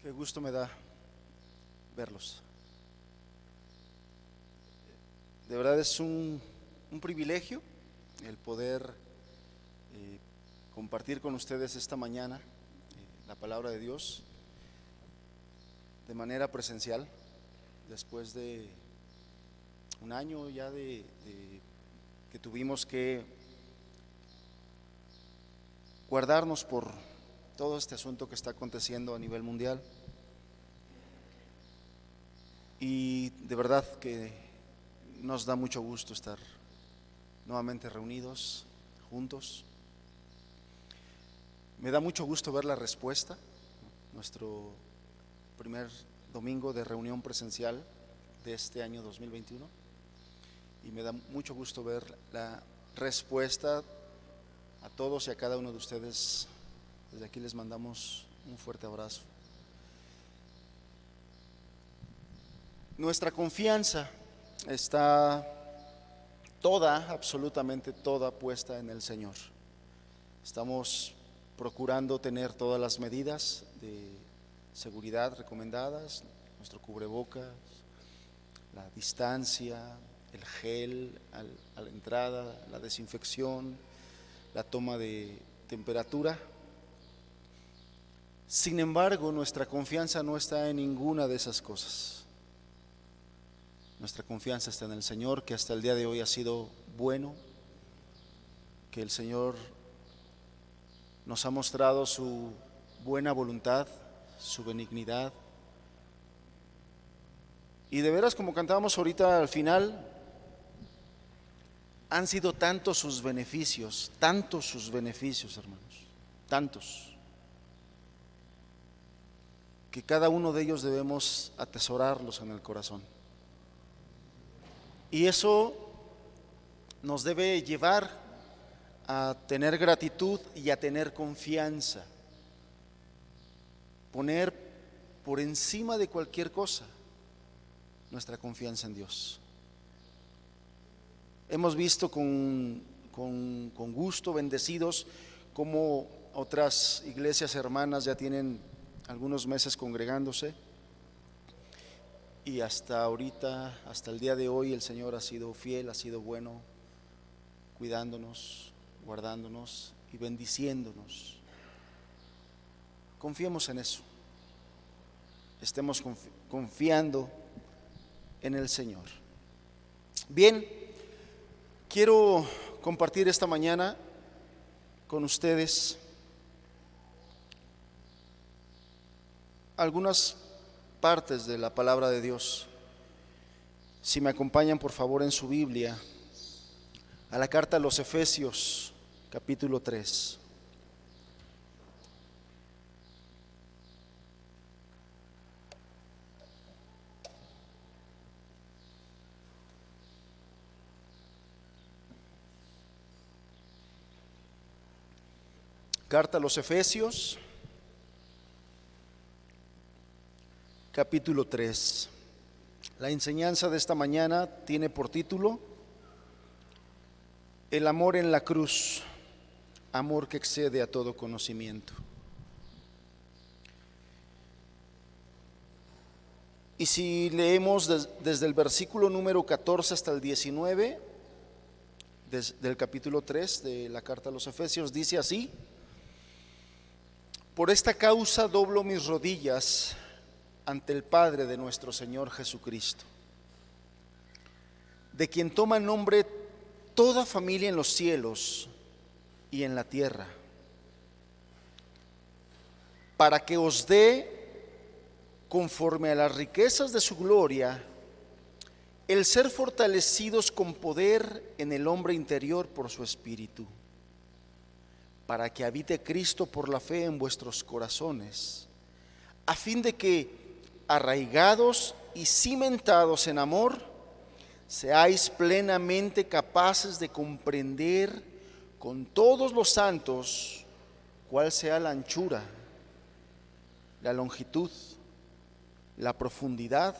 Qué gusto me da verlos. De verdad es un privilegio el poder compartir con ustedes esta mañana la palabra de Dios de manera presencial, después de un año ya de que tuvimos que guardarnos por todo este asunto que está aconteciendo a nivel mundial. Y de verdad que nos da mucho gusto estar nuevamente reunidos, juntos. Me da mucho gusto ver la respuesta, nuestro primer domingo de reunión presencial de este año 2021. Y me da mucho gusto ver la respuesta a todos y a cada uno de ustedes. Desde aquí les mandamos un fuerte abrazo. Nuestra confianza está toda, absolutamente toda, puesta en el Señor. Estamos procurando tener todas las medidas de seguridad recomendadas, nuestro cubrebocas, la distancia, el gel a la entrada, la desinfección, la toma de temperatura. Sin embargo, nuestra confianza no está en ninguna de esas cosas. Nuestra confianza está en el Señor, que hasta el día de hoy ha sido bueno, que el Señor nos ha mostrado su buena voluntad, su benignidad. Y de veras, como cantábamos ahorita al final, han sido tantos sus beneficios, hermanos, tantos, que cada uno de ellos debemos atesorarlos en el corazón. Y eso nos debe llevar a tener gratitud y a tener confianza. Poner por encima de cualquier cosa nuestra confianza en Dios. Hemos visto con gusto, bendecidos, como otras iglesias hermanas ya tienen algunos meses congregándose. Y hasta ahorita, hasta el día de hoy, el Señor ha sido fiel, ha sido bueno, cuidándonos, guardándonos y bendiciéndonos. Confiemos en eso. Estemos confiando en el Señor. Bien, quiero compartir esta mañana con ustedes algunas partes de la palabra de Dios. Si me acompañan por favor en su Biblia a la carta a los Efesios, capítulo 3. Carta a los Efesios, capítulo 3. La enseñanza de esta mañana tiene por título El amor en la cruz, amor que excede a todo conocimiento. Y si leemos desde el versículo número 14 hasta el 19 del capítulo 3 de la carta a los Efesios, dice así: Por esta causa doblo mis rodillas ante el Padre de nuestro Señor Jesucristo, de quien toma nombre toda familia en los cielos y en la tierra, para que os dé, conforme a las riquezas de su gloria, el ser fortalecidos con poder en el hombre interior por su Espíritu, para que habite Cristo por la fe en vuestros corazones, a fin de que, arraigados y cimentados en amor, seáis plenamente capaces de comprender con todos los santos cuál sea la anchura, la longitud, la profundidad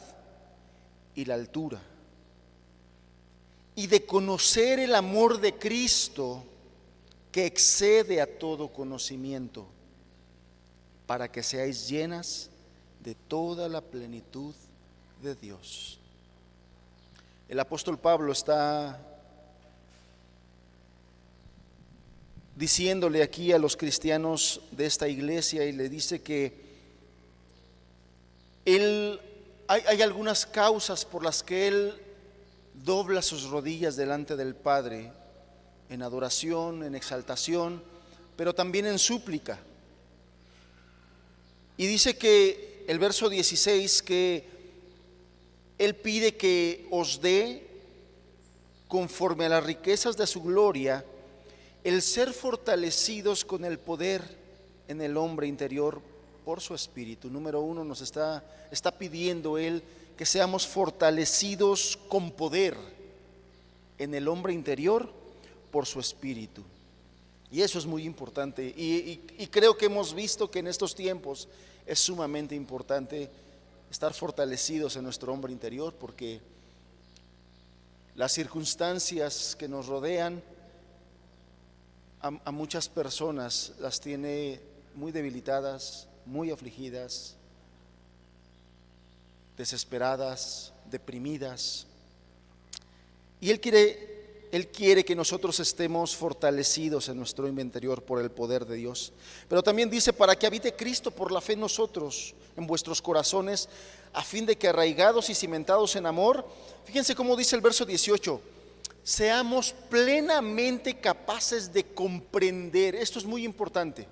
y la altura, y de conocer el amor de Cristo que excede a todo conocimiento, para que seáis llenas de toda la plenitud de Dios. El apóstol Pablo está diciéndole aquí a los cristianos de esta iglesia y le dice que hay algunas causas por las que él dobla sus rodillas delante del Padre en adoración, en exaltación, pero también en súplica. Y dice que el verso 16 que él pide que os dé, conforme a las riquezas de su gloria, el ser fortalecidos con el poder en el hombre interior por su espíritu. Número uno, nos está pidiendo él que seamos fortalecidos con poder en el hombre interior por su espíritu. Y eso es muy importante. Y creo que hemos visto que en estos tiempos es sumamente importante estar fortalecidos en nuestro hombre interior, porque las circunstancias que nos rodean a muchas personas las tiene muy debilitadas, muy afligidas, desesperadas, deprimidas. Y Él quiere que nosotros estemos fortalecidos en nuestro interior por el poder de Dios. Pero también dice, para que habite Cristo por la fe en nosotros, en vuestros corazones, a fin de que arraigados y cimentados en amor, fíjense cómo dice el verso 18, seamos plenamente capaces de comprender. Esto es muy importante.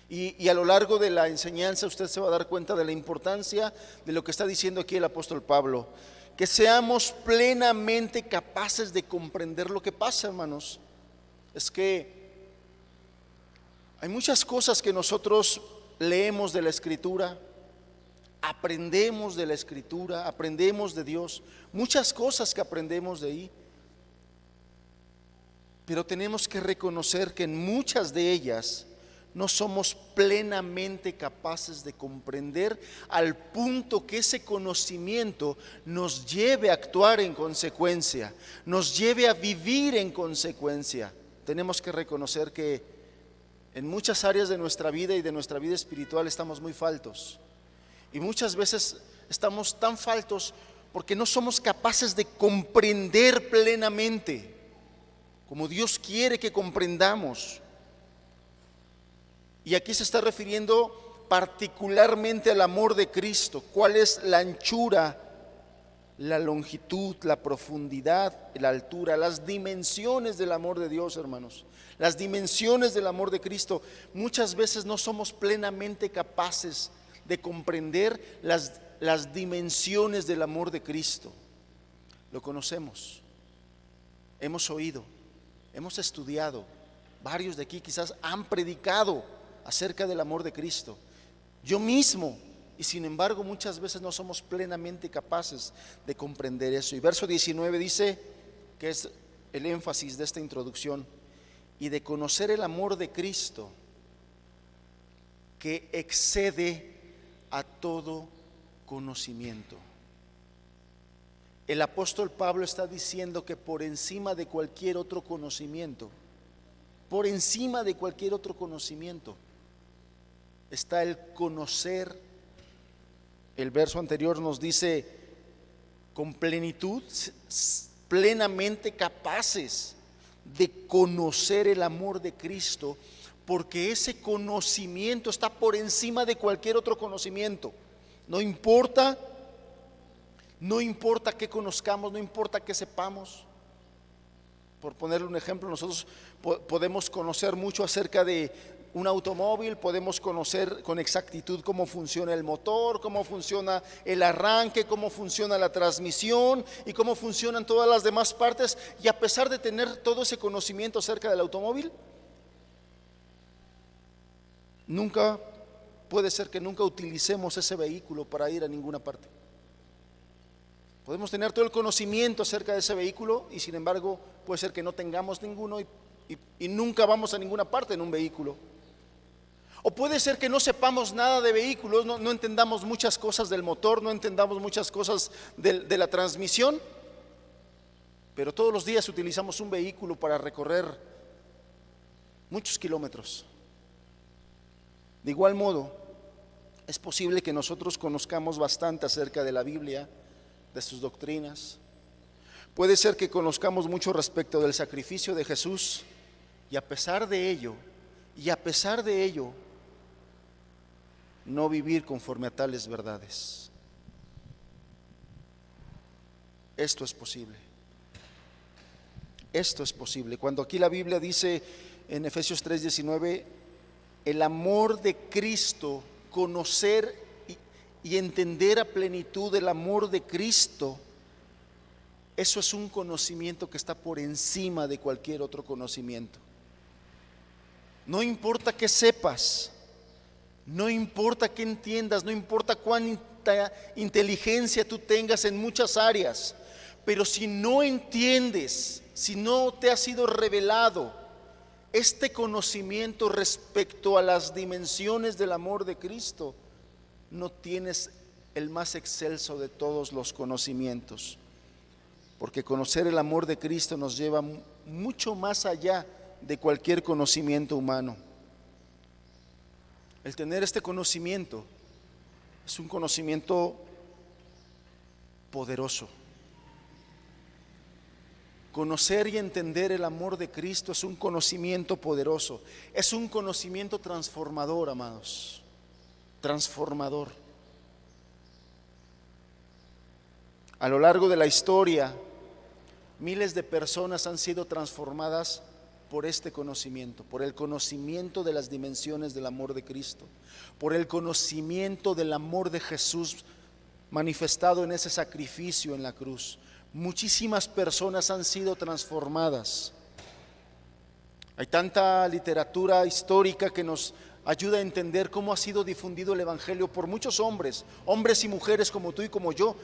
Y a lo largo de la enseñanza usted se va a dar cuenta de la importancia de lo que está diciendo aquí el apóstol Pablo. Que seamos plenamente capaces de comprender lo que pasa, hermanos. Es que hay muchas cosas que nosotros leemos de la Escritura, aprendemos de la Escritura, aprendemos de Dios, muchas cosas que aprendemos de ahí. Pero tenemos que reconocer que en muchas de ellas no somos plenamente capaces de comprender al punto que ese conocimiento nos lleve a actuar en consecuencia, nos lleve a vivir en consecuencia. Tenemos que reconocer que en muchas áreas de nuestra vida y de nuestra vida espiritual estamos muy faltos. Y muchas veces estamos tan faltos porque no somos capaces de comprender plenamente como Dios quiere que comprendamos. Y aquí se está refiriendo particularmente al amor de Cristo. ¿Cuál es la anchura, la longitud, la profundidad, la altura, las dimensiones del amor de Dios, hermanos? Las dimensiones del amor de Cristo. Muchas veces no somos plenamente capaces de comprender las dimensiones del amor de Cristo. Lo conocemos, hemos oído, hemos estudiado. Varios de aquí quizás han predicado acerca del amor de Cristo, yo mismo, y sin embargo muchas veces no somos plenamente capaces de comprender eso. Y verso 19 dice, que es el énfasis de esta introducción, y de conocer el amor de Cristo que excede a todo conocimiento. El apóstol Pablo está diciendo que por encima de cualquier otro conocimiento, por encima de cualquier otro conocimiento, está el conocer. El verso anterior nos dice, con plenitud, plenamente capaces de conocer el amor de Cristo, porque ese conocimiento está por encima de cualquier otro conocimiento. No importa qué conozcamos, no importa qué sepamos. Por ponerle un ejemplo, nosotros podemos conocer mucho acerca de un automóvil, podemos conocer con exactitud cómo funciona el motor, cómo funciona el arranque, cómo funciona la transmisión y cómo funcionan todas las demás partes. Y a pesar de tener todo ese conocimiento acerca del automóvil, puede ser que nunca utilicemos ese vehículo para ir a ninguna parte. Podemos tener todo el conocimiento acerca de ese vehículo y sin embargo puede ser que no tengamos ninguno y nunca vamos a ninguna parte en un vehículo. O puede ser que no sepamos nada de vehículos, no entendamos muchas cosas del motor, no entendamos muchas cosas de la transmisión, pero todos los días utilizamos un vehículo para recorrer muchos kilómetros. De igual modo, Es posible que nosotros conozcamos bastante acerca de la Biblia, de sus doctrinas. Puede ser que conozcamos mucho respecto del sacrificio de Jesús y a pesar de ello, no vivir conforme a tales verdades. Esto es posible. Esto es posible. Cuando aquí la Biblia dice en Efesios 3:19, el amor de Cristo, conocer y entender a plenitud el amor de Cristo, eso es un conocimiento que está por encima de cualquier otro conocimiento. No importa qué sepas, no importa qué entiendas, no importa cuánta inteligencia tú tengas en muchas áreas, pero si no entiendes, si no te ha sido revelado este conocimiento respecto a las dimensiones del amor de Cristo, no tienes el más excelso de todos los conocimientos. Porque conocer el amor de Cristo nos lleva mucho más allá de cualquier conocimiento humano. El tener este conocimiento es un conocimiento poderoso. Conocer y entender el amor de Cristo es un conocimiento poderoso, es un conocimiento transformador, amados, transformador. A lo largo de la historia, miles de personas han sido transformadas por este conocimiento, por el conocimiento de las dimensiones del amor de Cristo, por el conocimiento del amor de Jesús manifestado en ese sacrificio en la cruz. Muchísimas personas han sido transformadas. Hay tanta literatura histórica que nos ayuda a entender cómo ha sido difundido el Evangelio por muchos hombres y mujeres como tú y como yo,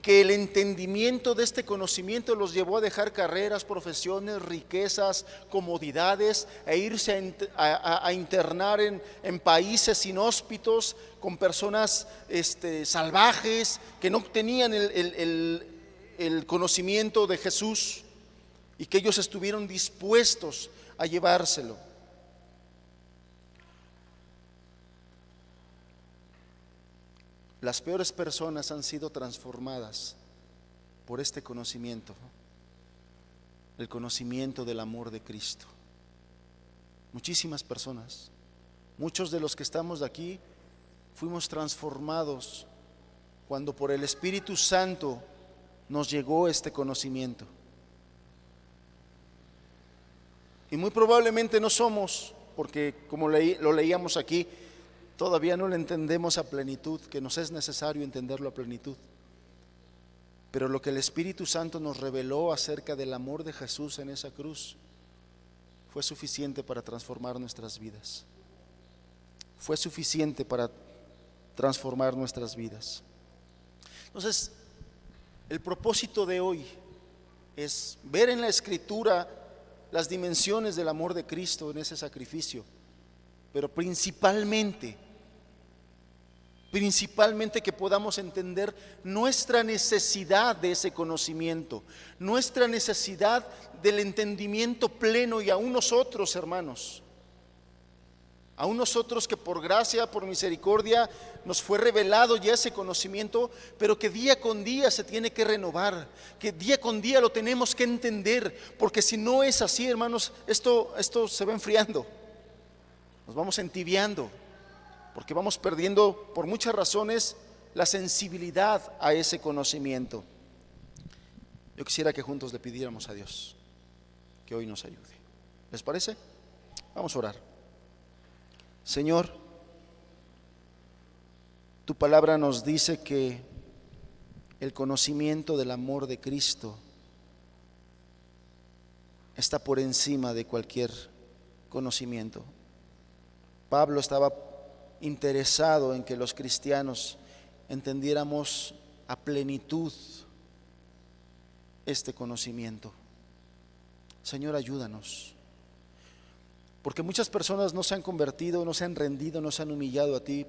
que el entendimiento de este conocimiento los llevó a dejar carreras, profesiones, riquezas, comodidades, e irse a internar en países inhóspitos con personas salvajes que no tenían el conocimiento de Jesús y que ellos estuvieron dispuestos a llevárselo. Las peores personas han sido transformadas por este conocimiento, el conocimiento del amor de Cristo. Muchísimas personas, muchos de los que estamos aquí, fuimos transformados cuando por el Espíritu Santo nos llegó este conocimiento. Y muy probablemente no somos, porque como lo leíamos aquí, todavía no lo entendemos a plenitud, que nos es necesario entenderlo a plenitud. Pero lo que el Espíritu Santo nos reveló acerca del amor de Jesús en esa cruz fue suficiente para transformar nuestras vidas. Fue suficiente para transformar nuestras vidas. Entonces, el propósito de hoy es ver en la Escritura las dimensiones del amor de Cristo en ese sacrificio, pero principalmente que podamos entender nuestra necesidad de ese conocimiento, nuestra necesidad del entendimiento pleno, y aún nosotros, hermanos, aún nosotros que por gracia, por misericordia, nos fue revelado ya ese conocimiento, pero que día con día se tiene que renovar, que día con día lo tenemos que entender, porque si no es así, hermanos, esto se va enfriando, nos vamos entibiando, porque vamos perdiendo por muchas razones la sensibilidad a ese conocimiento. Yo quisiera que juntos le pidiéramos a Dios que hoy nos ayude. ¿Les parece? Vamos a orar. Señor, tu palabra nos dice que el conocimiento del amor de Cristo está por encima de cualquier conocimiento. Pablo estaba interesado en que los cristianos entendiéramos a plenitud este conocimiento. Señor, ayúdanos, porque muchas personas no se han convertido, no se han rendido, no se han humillado a ti,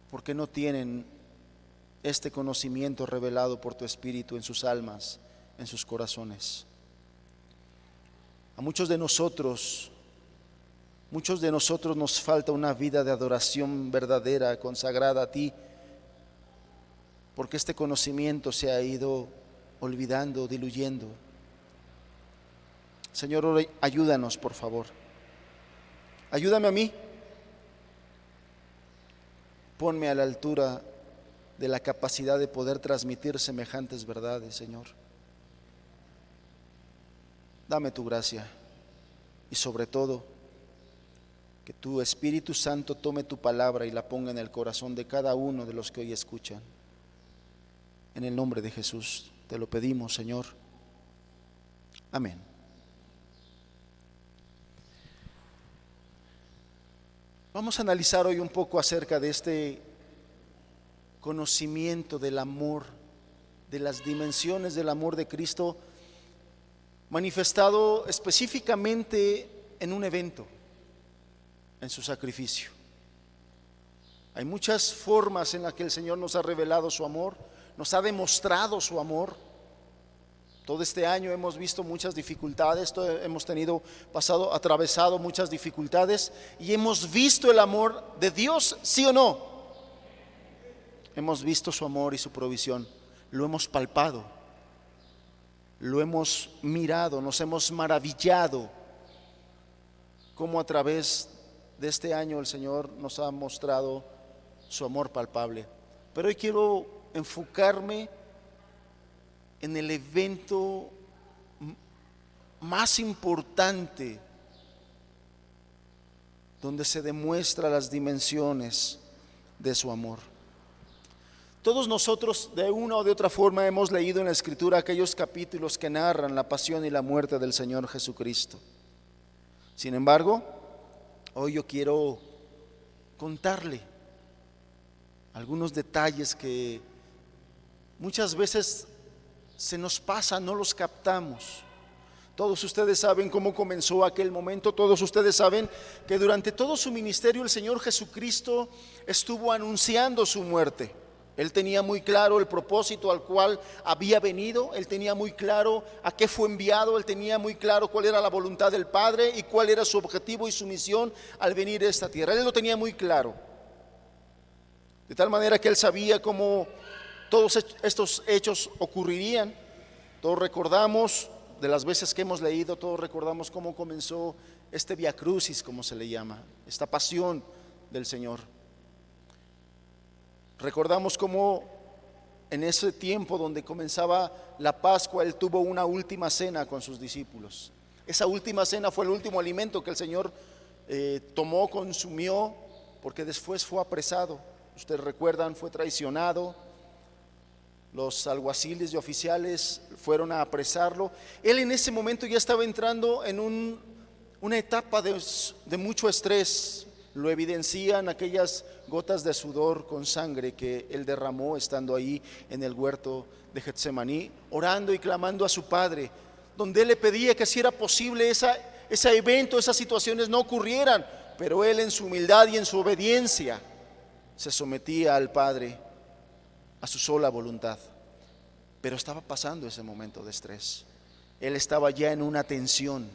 porque no tienen este conocimiento revelado por tu Espíritu en sus almas, en sus corazones. A muchos de nosotros Muchos de nosotros nos falta una vida de adoración verdadera, consagrada a ti, porque este conocimiento se ha ido olvidando, diluyendo. Señor, ayúdanos, por favor. Ayúdame a mí. Ponme a la altura de la capacidad de poder transmitir semejantes verdades, Señor. Dame tu gracia y sobre todo que tu Espíritu Santo tome tu palabra y la ponga en el corazón de cada uno de los que hoy escuchan. En el nombre de Jesús te lo pedimos, Señor. Amén. Vamos a analizar hoy un poco acerca de este conocimiento del amor, de las dimensiones del amor de Cristo, manifestado específicamente en un evento, en su sacrificio. Hay muchas formas en las que el Señor nos ha revelado su amor, nos ha demostrado su amor. Todo este año hemos visto muchas dificultades, hemos atravesado muchas dificultades y hemos visto el amor de Dios, ¿sí o no? Hemos visto su amor y su provisión, lo hemos palpado, lo hemos mirado, nos hemos maravillado cómo a través de este año el Señor nos ha mostrado su amor palpable. Pero hoy quiero enfocarme en el evento más importante donde se demuestra las dimensiones de su amor. Todos nosotros de una o de otra forma hemos leído en la Escritura aquellos capítulos que narran la pasión y la muerte del Señor Jesucristo. Sin embargo, hoy yo quiero contarle algunos detalles que muchas veces se nos pasa, no los captamos. Todos ustedes saben cómo comenzó aquel momento, todos ustedes saben que durante todo su ministerio el Señor Jesucristo estuvo anunciando su muerte. Él tenía muy claro el propósito al cual había venido, él tenía muy claro a qué fue enviado, él tenía muy claro cuál era la voluntad del Padre y cuál era su objetivo y su misión al venir a esta tierra. Él lo tenía muy claro, de tal manera que él sabía cómo todos estos hechos ocurrirían. Todos recordamos, de las veces que hemos leído, todos recordamos cómo comenzó este Via Crucis, como se le llama, esta pasión del Señor. Recordamos cómo en ese tiempo donde comenzaba la Pascua, Él tuvo una última cena con sus discípulos. Esa última cena fue el último alimento que el Señor tomó, consumió, porque después fue apresado. Ustedes recuerdan, fue traicionado. Los alguaciles y oficiales fueron a apresarlo. Él en ese momento ya estaba entrando en una etapa de mucho estrés. Lo evidencian aquellas gotas de sudor con sangre que él derramó estando ahí en el huerto de Getsemaní, orando y clamando a su Padre, donde él le pedía que si era posible ese evento, esas situaciones no ocurrieran, pero él en su humildad y en su obediencia se sometía al Padre, a su sola voluntad. Pero estaba pasando ese momento de estrés. Él estaba ya en una tensión.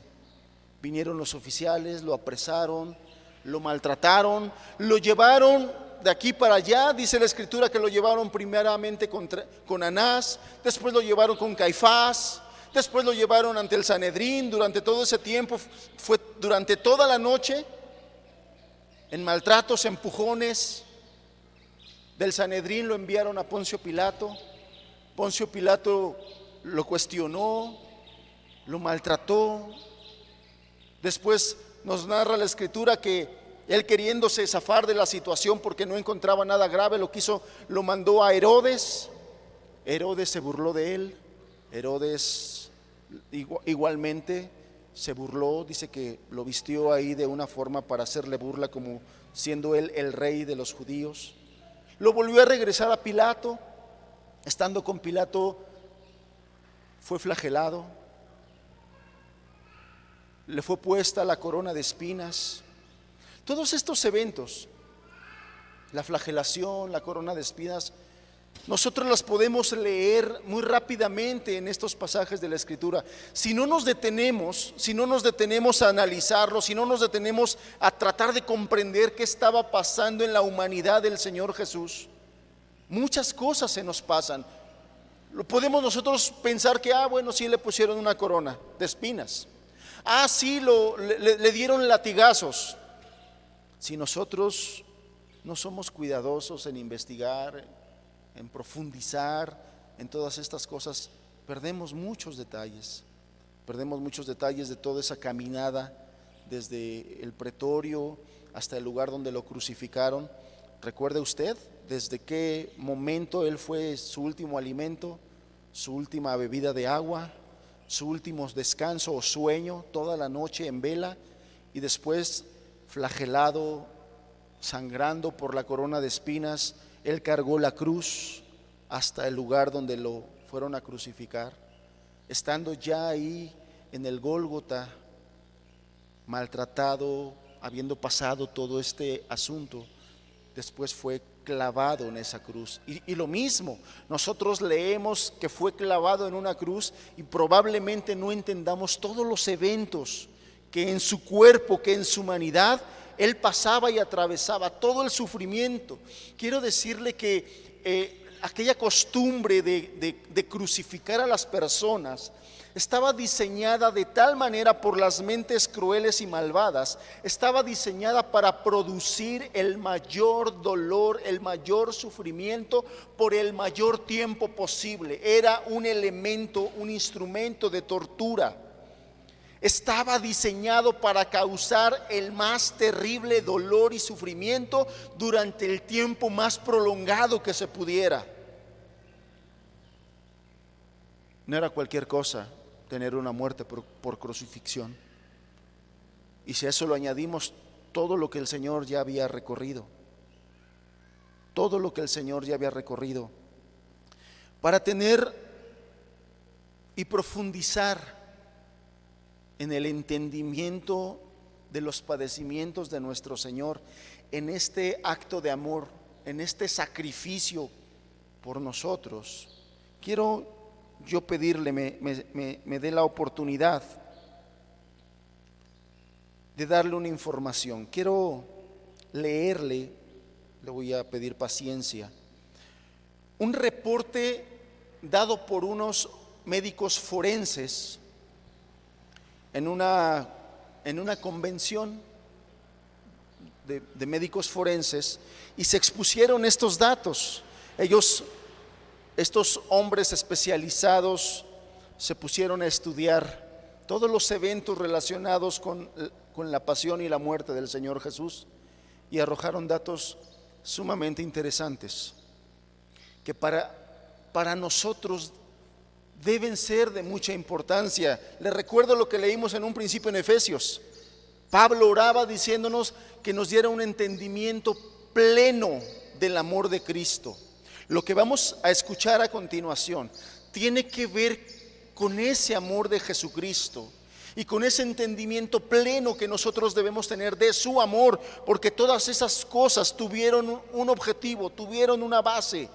Vinieron los oficiales, lo apresaron, lo maltrataron, lo llevaron de aquí para allá. Dice la Escritura que lo llevaron primeramente con Anás, después lo llevaron con Caifás, después lo llevaron ante el Sanedrín. Durante todo ese tiempo, fue durante toda la noche, en maltratos, empujones. Del Sanedrín lo enviaron a Poncio Pilato. Poncio Pilato lo cuestionó, lo maltrató. Después nos narra la Escritura que él, queriéndose zafar de la situación porque no encontraba nada grave, lo mandó a Herodes. Herodes se burló de él. Herodes igualmente se burló, dice que lo vistió ahí de una forma para hacerle burla, como siendo él el rey de los judíos. Lo volvió a regresar a Pilato. Estando con Pilato, fue flagelado, le fue puesta la corona de espinas. Todos estos eventos, la flagelación, la corona de espinas, Nosotros las podemos leer muy rápidamente en estos pasajes de la Escritura. Si no nos detenemos a analizarlo, si no nos detenemos a tratar de comprender qué estaba pasando en la humanidad del Señor Jesús, muchas cosas se nos pasan. Lo podemos nosotros pensar que, bueno, sí le pusieron una corona de espinas. Sí, le dieron latigazos. Si nosotros no somos cuidadosos en investigar, en profundizar en todas estas cosas, perdemos muchos detalles de toda esa caminada desde el pretorio hasta el lugar donde lo crucificaron. ¿Recuerde usted desde qué momento él fue su último alimento, su última bebida de agua, su último descanso o sueño? Toda la noche en vela, y después flagelado, sangrando por la corona de espinas, él cargó la cruz hasta el lugar donde lo fueron a crucificar. Estando ya ahí en el Gólgota, maltratado, habiendo pasado todo este asunto, después fue clavado en esa cruz. Y lo mismo, nosotros leemos que fue clavado en una cruz y probablemente no entendamos todos los eventos que en su cuerpo, que en su humanidad él pasaba y atravesaba, todo el sufrimiento. Quiero decirle que aquella costumbre de crucificar a las personas estaba diseñada de tal manera por las mentes crueles y malvadas, estaba diseñada para producir el mayor dolor, el mayor sufrimiento por el mayor tiempo posible. Era un elemento, un instrumento de tortura. Estaba diseñado para causar el más terrible dolor y sufrimiento durante el tiempo más prolongado que se pudiera. No era cualquier cosa tener una muerte por crucifixión. Y si a eso lo añadimos todo lo que el Señor ya había recorrido, todo lo que el Señor ya había recorrido, para tener y profundizar en el entendimiento de los padecimientos de nuestro Señor, en este acto de amor, en este sacrificio por nosotros, quiero yo pedirle me dé la oportunidad de darle una información. Quiero leerle, le voy a pedir paciencia, un reporte dado por unos médicos forenses en una convención de médicos forenses, y se expusieron estos datos. Estos hombres especializados se pusieron a estudiar todos los eventos relacionados con la pasión y la muerte del Señor Jesús, y arrojaron datos sumamente interesantes que para nosotros deben ser de mucha importancia. Les recuerdo lo que leímos en un principio en Efesios. Pablo oraba diciéndonos que nos diera un entendimiento pleno del amor de Cristo. Lo que vamos a escuchar a continuación tiene que ver con ese amor de Jesucristo y con ese entendimiento pleno que nosotros debemos tener de su amor, porque todas esas cosas tuvieron un objetivo, tuvieron una base: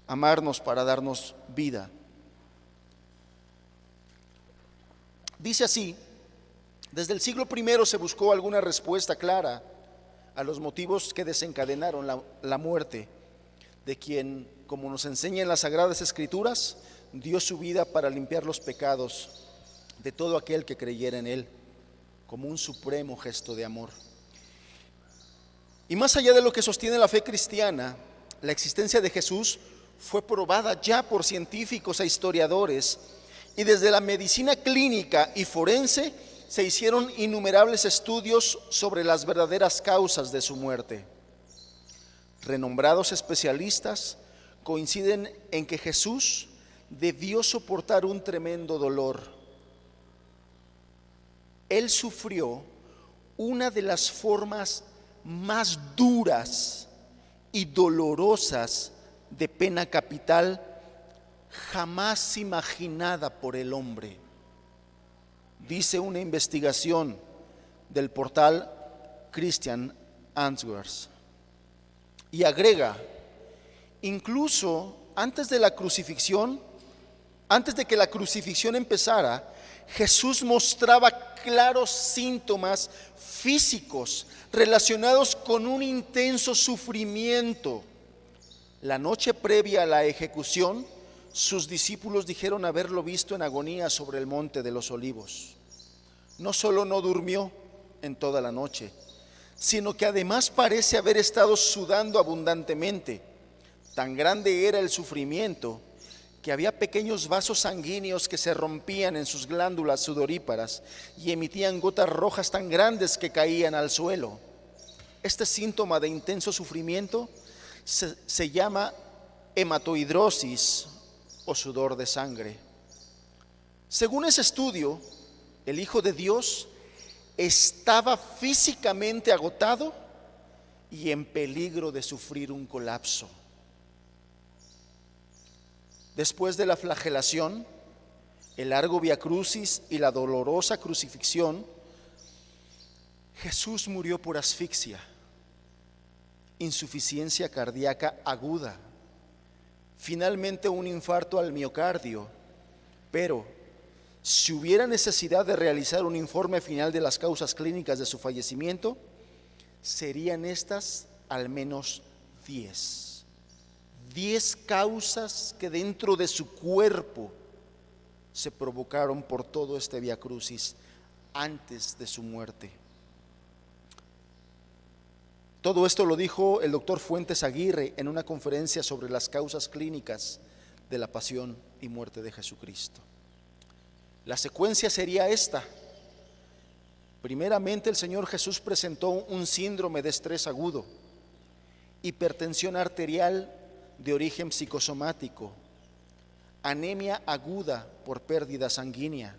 amarnos para darnos vida. Dice así: desde el siglo I se buscó alguna respuesta clara a los motivos que desencadenaron la muerte de quien, como nos enseñan las Sagradas Escrituras, dio su vida para limpiar los pecados de todo aquel que creyera en él, como un supremo gesto de amor. Y más allá de lo que sostiene la fe cristiana, la existencia de Jesús fue probada ya por científicos e historiadores, y desde la medicina clínica y forense se hicieron innumerables estudios sobre las verdaderas causas de su muerte. Renombrados especialistas coinciden en que Jesús debió soportar un tremendo dolor. Él sufrió una de las formas más duras y dolorosas de pena capital jamás imaginada por el hombre. Dice una investigación del portal Christian Answers, y agrega: Incluso antes de la crucifixión, antes de que la crucifixión empezara, Jesús mostraba claros síntomas físicos relacionados con un intenso sufrimiento. La noche previa a la ejecución, sus discípulos dijeron haberlo visto en agonía sobre el monte de los Olivos. No solo no durmió en toda la noche, sino que además parece haber estado sudando abundantemente. Tan grande era el sufrimiento que había pequeños vasos sanguíneos que se rompían en sus glándulas sudoríparas y emitían gotas rojas tan grandes que caían al suelo. Este síntoma de intenso sufrimiento se llama hematohidrosis o sudor de sangre. Según ese estudio, el Hijo de Dios estaba físicamente agotado y en peligro de sufrir un colapso. Después de la flagelación, el largo viacrucis y la dolorosa crucifixión, Jesús murió por asfixia, insuficiencia cardíaca aguda, finalmente un infarto al miocardio. Pero si hubiera necesidad de realizar un informe final de las causas clínicas de su fallecimiento, serían estas al menos 10 causas que dentro de su cuerpo se provocaron por todo este viacrucis antes de su muerte. Todo esto lo dijo el doctor Fuentes Aguirre en una conferencia sobre las causas clínicas de la pasión y muerte de Jesucristo. La secuencia sería esta. Primeramente, el Señor Jesús presentó un síndrome de estrés agudo, hipertensión arterial de origen psicosomático, anemia aguda por pérdida sanguínea,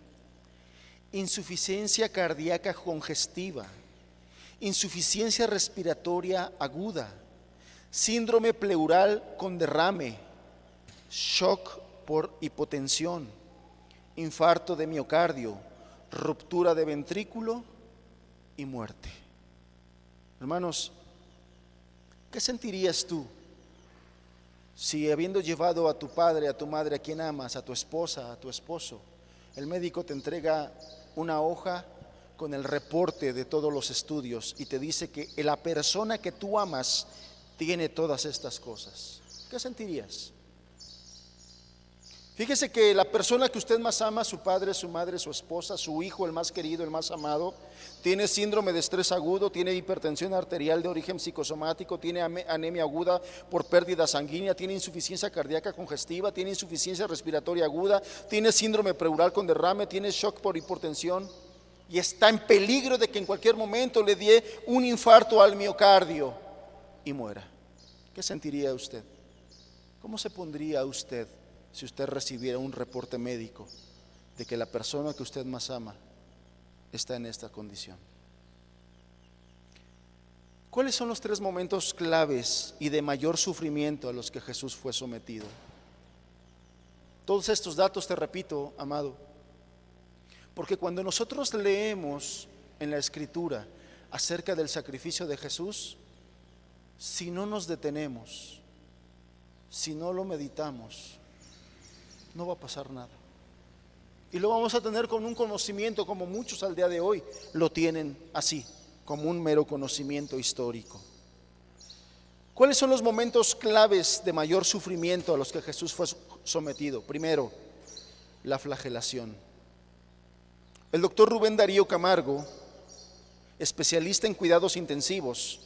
insuficiencia cardíaca congestiva, insuficiencia respiratoria aguda, síndrome pleural con derrame, shock por hipotensión, infarto de miocardio, ruptura de ventrículo y muerte. Hermanos, ¿qué sentirías tú si, habiendo llevado a tu padre, a tu madre, a quien amas, a tu esposa, a tu esposo, el médico te entrega una hoja con el reporte de todos los estudios y te dice que la persona que tú amas tiene todas estas cosas? ¿Qué sentirías? Fíjese que la persona que usted más ama, su padre, su madre, su esposa, su hijo, el más querido, el más amado, tiene síndrome de estrés agudo, tiene hipertensión arterial de origen psicosomático, tiene anemia aguda por pérdida sanguínea, tiene insuficiencia cardíaca congestiva, tiene insuficiencia respiratoria aguda, tiene síndrome pleural con derrame, tiene shock por hipotensión y está en peligro de que en cualquier momento le dé un infarto al miocardio y muera. ¿Qué sentiría usted? ¿Cómo se pondría usted si usted recibiera un reporte médico de que la persona que usted más ama está en esta condición? ¿Cuáles son los 3 momentos claves y de mayor sufrimiento a los que Jesús fue sometido? Todos estos datos, te repito, amado, porque cuando nosotros leemos en la Escritura acerca del sacrificio de Jesús, si no nos detenemos, si no lo meditamos, no va a pasar nada. Y lo vamos a tener con un conocimiento como muchos al día de hoy lo tienen así, como un mero conocimiento histórico. ¿Cuáles son los momentos claves de mayor sufrimiento a los que Jesús fue sometido? Primero, la flagelación. El doctor Rubén Darío Camargo, especialista en cuidados intensivos,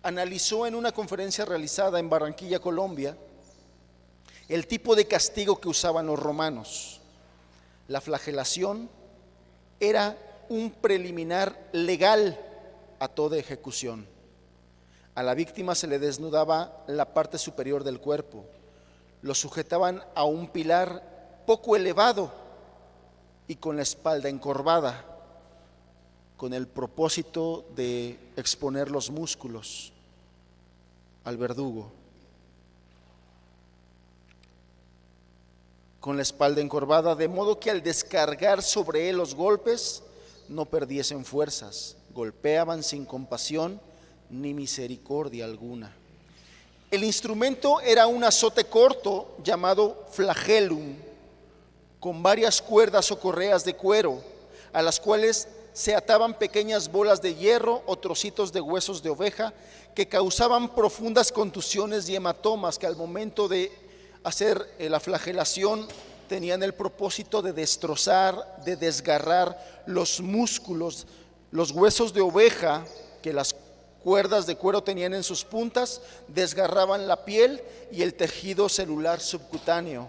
analizó en una conferencia realizada en Barranquilla, Colombia, el tipo de castigo que usaban los romanos. La flagelación era un preliminar legal a toda ejecución. A la víctima se le desnudaba la parte superior del cuerpo, lo sujetaban a un pilar poco elevado y con la espalda encorvada, con el propósito de exponer los músculos al verdugo. Con la espalda encorvada, de modo que al descargar sobre él los golpes no perdiesen fuerzas, golpeaban sin compasión ni misericordia alguna. El instrumento era un azote corto llamado flagellum, con varias cuerdas o correas de cuero, a las cuales se ataban pequeñas bolas de hierro o trocitos de huesos de oveja que causaban profundas contusiones y hematomas que al momento de hacer la flagelación tenían el propósito de destrozar, de desgarrar los músculos, los huesos de oveja que las cuerdas de cuero tenían en sus puntas, desgarraban la piel y el tejido celular subcutáneo.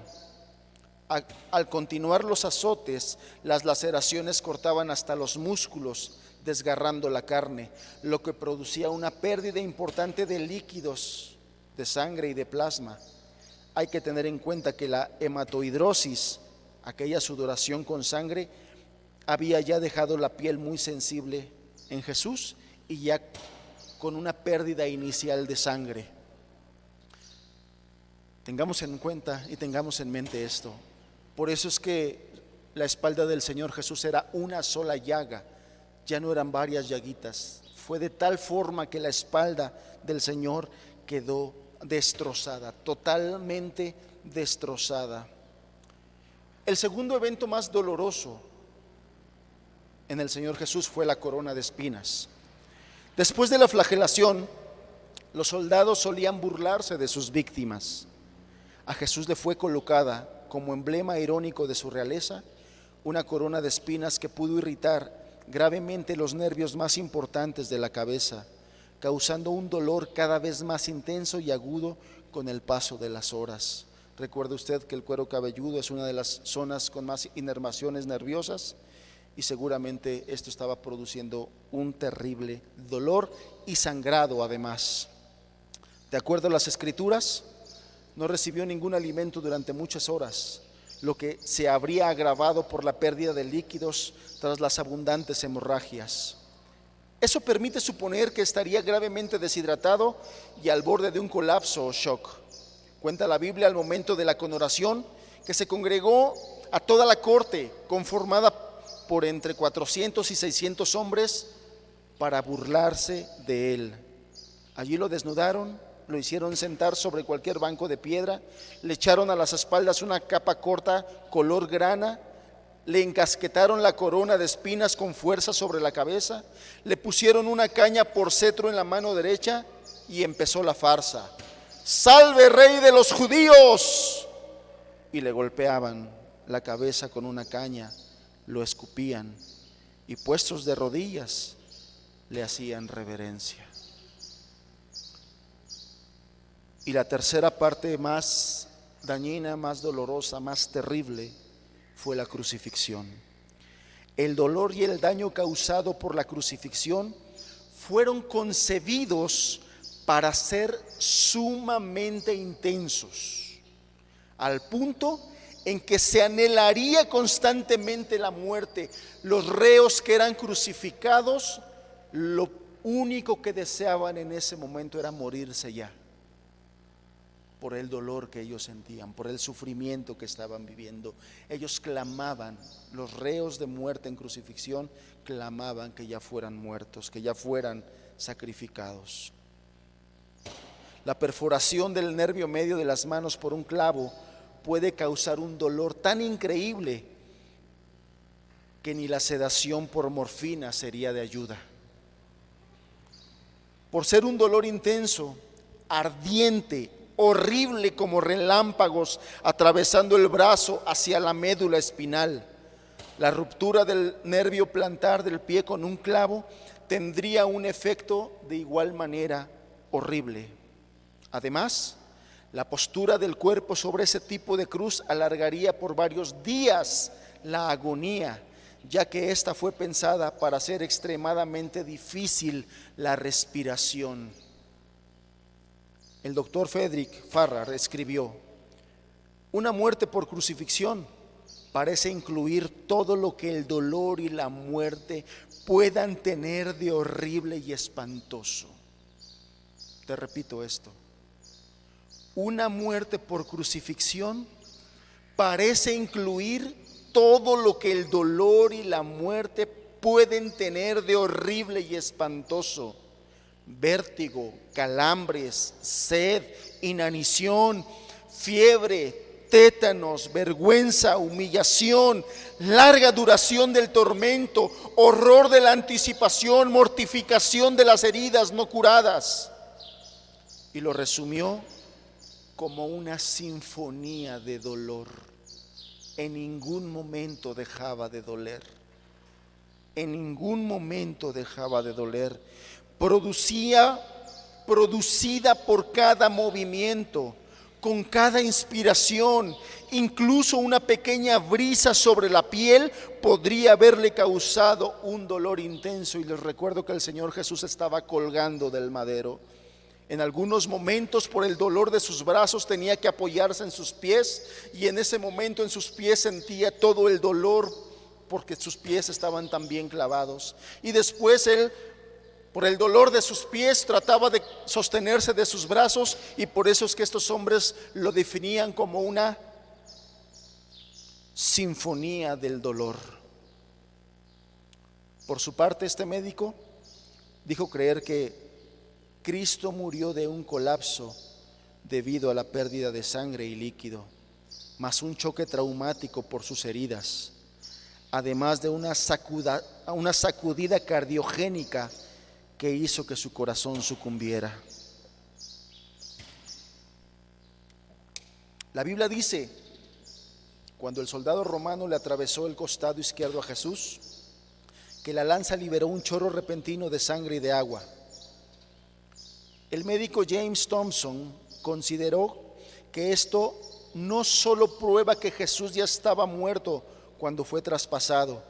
Al continuar los azotes, las laceraciones cortaban hasta los músculos, desgarrando la carne, lo que producía una pérdida importante de líquidos, de sangre y de plasma. Hay que tener en cuenta que la hematohidrosis, aquella sudoración con sangre, había ya dejado la piel muy sensible en Jesús y ya con una pérdida inicial de sangre. Tengamos en cuenta y tengamos en mente esto. Por eso es que la espalda del Señor Jesús era una sola llaga, ya no eran varias llaguitas. Fue de tal forma que la espalda del Señor quedó destrozada, totalmente destrozada. El segundo evento más doloroso en el Señor Jesús fue la corona de espinas. Después de la flagelación, los soldados solían burlarse de sus víctimas. A Jesús le fue colocada, como emblema irónico de su realeza, una corona de espinas que pudo irritar gravemente los nervios más importantes de la cabeza, causando un dolor cada vez más intenso y agudo con el paso de las horas. Recuerde usted que el cuero cabelludo es una de las zonas con más inervaciones nerviosas y seguramente esto estaba produciendo un terrible dolor y sangrado además. De acuerdo a las Escrituras, no recibió ningún alimento durante muchas horas, lo que se habría agravado por la pérdida de líquidos tras las abundantes hemorragias. Eso permite suponer que estaría gravemente deshidratado y al borde de un colapso o shock. Cuenta la Biblia al momento de la coronación que se congregó a toda la corte, conformada por entre 400 y 600 hombres, para burlarse de él. Allí lo desnudaron, lo hicieron sentar sobre cualquier banco de piedra, le echaron a las espaldas una capa corta color grana, le encasquetaron la corona de espinas con fuerza sobre la cabeza, le pusieron una caña por cetro en la mano derecha y empezó la farsa. ¡Salve, Rey de los judíos! Y le golpeaban la cabeza con una caña, lo escupían y puestos de rodillas le hacían reverencia. Y la tercera parte más dañina, más dolorosa, más terrible fue la crucifixión. El dolor y el daño causado por la crucifixión fueron concebidos para ser sumamente intensos, al punto en que se anhelaría constantemente la muerte. Los reos que eran crucificados, lo único que deseaban en ese momento era morirse ya, por el dolor que ellos sentían, por el sufrimiento que estaban viviendo. Ellos clamaban, los reos de muerte en crucifixión clamaban que ya fueran muertos, que ya fueran sacrificados. La perforación del nervio medio de las manos por un clavo puede causar un dolor tan increíble que ni la sedación por morfina sería de ayuda. Por ser un dolor intenso, ardiente, horrible como relámpagos atravesando el brazo hacia la médula espinal, la ruptura del nervio plantar del pie con un clavo tendría un efecto de igual manera horrible. Además, la postura del cuerpo sobre ese tipo de cruz alargaría por varios días la agonía, ya que esta fue pensada para hacer extremadamente difícil la respiración. El doctor Friedrich Farrar escribió: una muerte por crucifixión parece incluir todo lo que el dolor y la muerte puedan tener de horrible y espantoso. Te repito esto: una muerte por crucifixión parece incluir todo lo que el dolor y la muerte pueden tener de horrible y espantoso. vértigo, calambres, sed, inanición, fiebre, tétanos, vergüenza, humillación, larga duración del tormento, horror de la anticipación, mortificación de las heridas no curadas. Y lo resumió como una sinfonía de dolor. En ningún momento dejaba de doler. En ningún momento dejaba de doler. Producida por cada movimiento, con cada inspiración, incluso una pequeña brisa sobre la piel podría haberle causado un dolor intenso. Y les recuerdo que el Señor Jesús estaba colgando del madero. En algunos momentos, por el dolor de sus brazos, tenía que apoyarse en sus pies, y en ese momento en sus pies sentía todo el dolor porque sus pies estaban también clavados. Y después él, por el dolor de sus pies, trataba de sostenerse de sus brazos, y por eso es que estos hombres lo definían como una sinfonía del dolor. Por su parte, este médico dijo creer que Cristo murió de un colapso debido a la pérdida de sangre y líquido, más un choque traumático por sus heridas, además de una sacudida cardiogénica que hizo que su corazón sucumbiera. La Biblia dice, cuando el soldado romano le atravesó el costado izquierdo a Jesús, que la lanza liberó un chorro repentino de sangre y de agua. El médico James Thompson consideró que esto no solo prueba que Jesús ya estaba muerto cuando fue traspasado,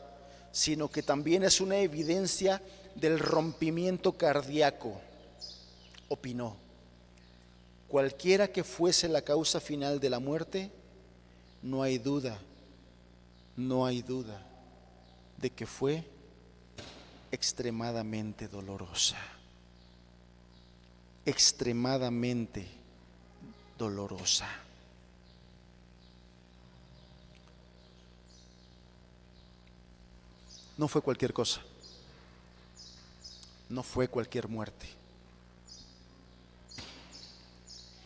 sino que también es una evidencia del rompimiento cardíaco. Opinó: cualquiera que fuese la causa final de la muerte, no hay duda de que fue extremadamente dolorosa. Extremadamente dolorosa. No fue cualquier cosa. No fue cualquier muerte.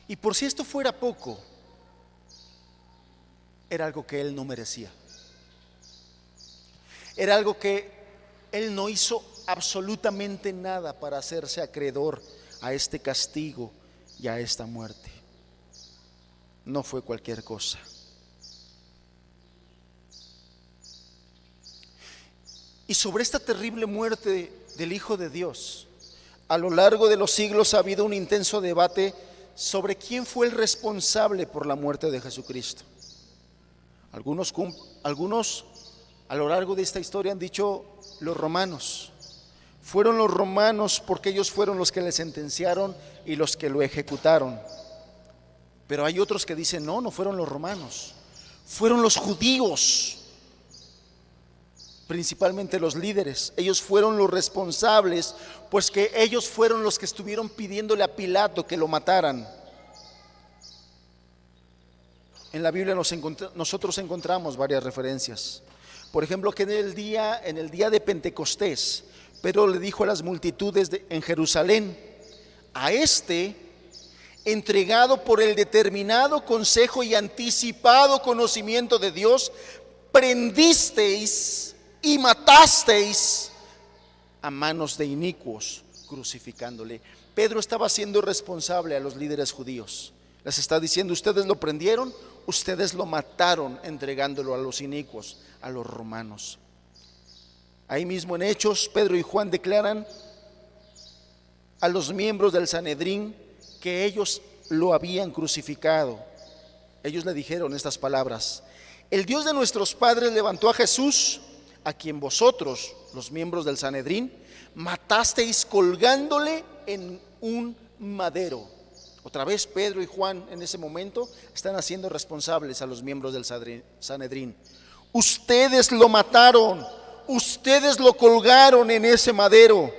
Y por si esto fuera poco, era algo que él no merecía. Era algo que él no hizo absolutamente nada para hacerse acreedor a este castigo y a esta muerte. No fue cualquier cosa. Y sobre esta terrible muerte del Hijo de Dios, a lo largo de los siglos ha habido un intenso debate sobre quién fue el responsable por la muerte de Jesucristo. Algunos a lo largo de esta historia han dicho los romanos. Fueron los romanos porque ellos fueron los que le sentenciaron y los que lo ejecutaron. Pero hay otros que dicen no fueron los romanos, fueron los judíos, principalmente los líderes. Ellos fueron los responsables, pues que ellos fueron los que estuvieron pidiéndole a Pilato que lo mataran. En la Biblia nosotros encontramos varias referencias. Por ejemplo, que en el día de Pentecostés, Pedro le dijo a las multitudes en Jerusalén: a este, entregado por el determinado consejo y anticipado conocimiento de Dios, prendisteis y matasteis a manos de inicuos, crucificándole. Pedro estaba siendo responsable a los líderes judíos. Les está diciendo: ustedes lo prendieron, ustedes lo mataron entregándolo a los inicuos, a los romanos. Ahí mismo en Hechos, Pedro y Juan declaran a los miembros del Sanedrín que ellos lo habían crucificado. Ellos le dijeron estas palabras: el Dios de nuestros padres levantó a Jesús, a quien vosotros, los miembros del Sanedrín, matasteis colgándole en un madero. Otra vez Pedro y Juan en ese momento están haciendo responsables a los miembros del Sanedrín. Ustedes lo mataron, ustedes lo colgaron en ese madero.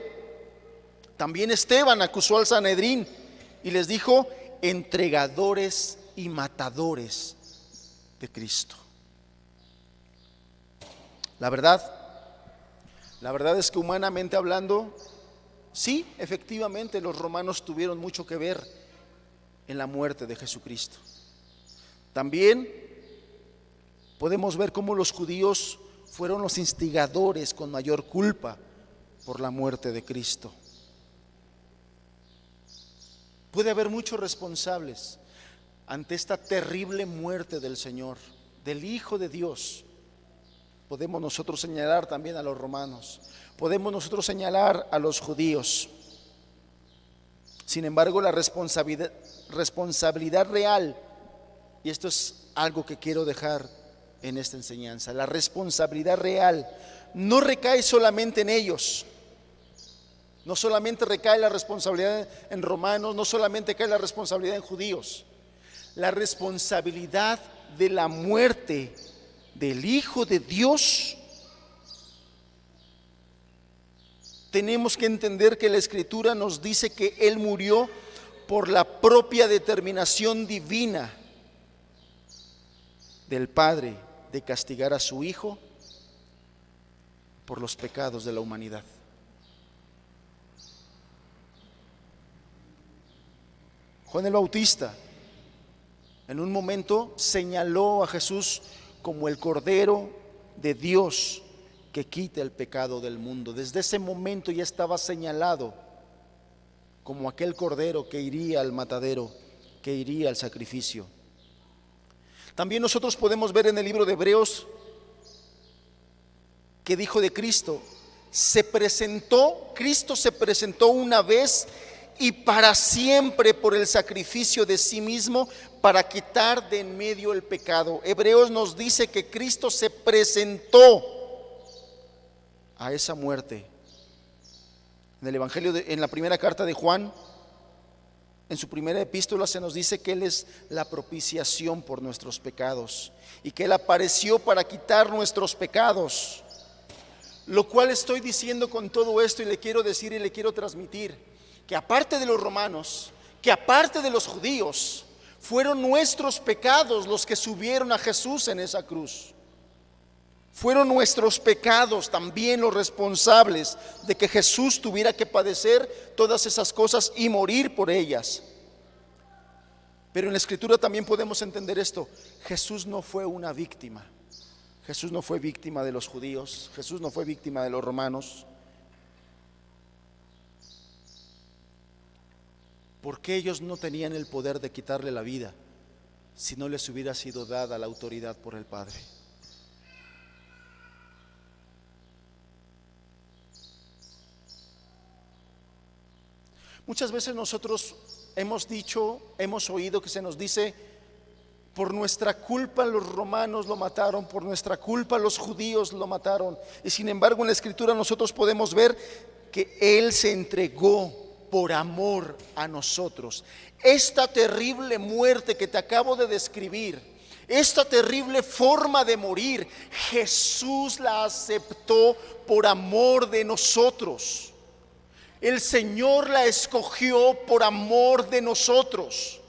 También Esteban acusó al Sanedrín y les dijo: entregadores y matadores de Cristo. La verdad es que humanamente hablando, Sí, efectivamente los romanos tuvieron mucho que ver en la muerte de Jesucristo. También podemos ver cómo los judíos fueron los instigadores con mayor culpa por la muerte de Cristo. Puede haber muchos responsables ante esta terrible muerte del Señor, del Hijo de Dios. Podemos nosotros señalar también a los romanos, podemos nosotros señalar a los judíos. Sin embargo, la responsabilidad real, y esto es algo que quiero dejar en esta enseñanza, la responsabilidad real no recae solamente en ellos. No solamente recae la responsabilidad en romanos, no solamente cae la responsabilidad en judíos. La responsabilidad de la muerte del Hijo de Dios, tenemos que entender que la Escritura nos dice que Él murió por la propia determinación divina del Padre de castigar a su Hijo por los pecados de la humanidad. Juan el Bautista en un momento señaló a Jesús como el Cordero de Dios que quita el pecado del mundo. Desde ese momento ya estaba señalado como aquel Cordero que iría al matadero, que iría al sacrificio. También nosotros podemos ver en el libro de Hebreos que dijo de Cristo, Cristo se presentó una vez y para siempre por el sacrificio de sí mismo para quitar de en medio el pecado. Hebreos nos dice que Cristo se presentó a esa muerte. En el Evangelio, en la primera carta de Juan, en su primera epístola se nos dice que Él es la propiciación por nuestros pecados y que Él apareció para quitar nuestros pecados. Lo cual estoy diciendo con todo esto, y le quiero decir y le quiero transmitir que aparte de los romanos, que aparte de los judíos, fueron nuestros pecados los que subieron a Jesús en esa cruz. Fueron nuestros pecados también los responsables de que Jesús tuviera que padecer todas esas cosas y morir por ellas. Pero en la Escritura también podemos entender esto: Jesús no fue una víctima. Jesús no fue víctima de los judíos, Jesús no fue víctima de los romanos, porque ellos no tenían el poder de quitarle la vida si no les hubiera sido dada la autoridad por el Padre. Muchas veces nosotros hemos oído que se nos dice: por nuestra culpa los romanos lo mataron, por nuestra culpa los judíos lo mataron. Y sin embargo en la Escritura nosotros podemos ver que Él se entregó por amor a nosotros. Esta terrible muerte que te acabo de describir, esta terrible forma de morir, Jesús la aceptó por amor de nosotros. El Señor la escogió por amor de nosotros.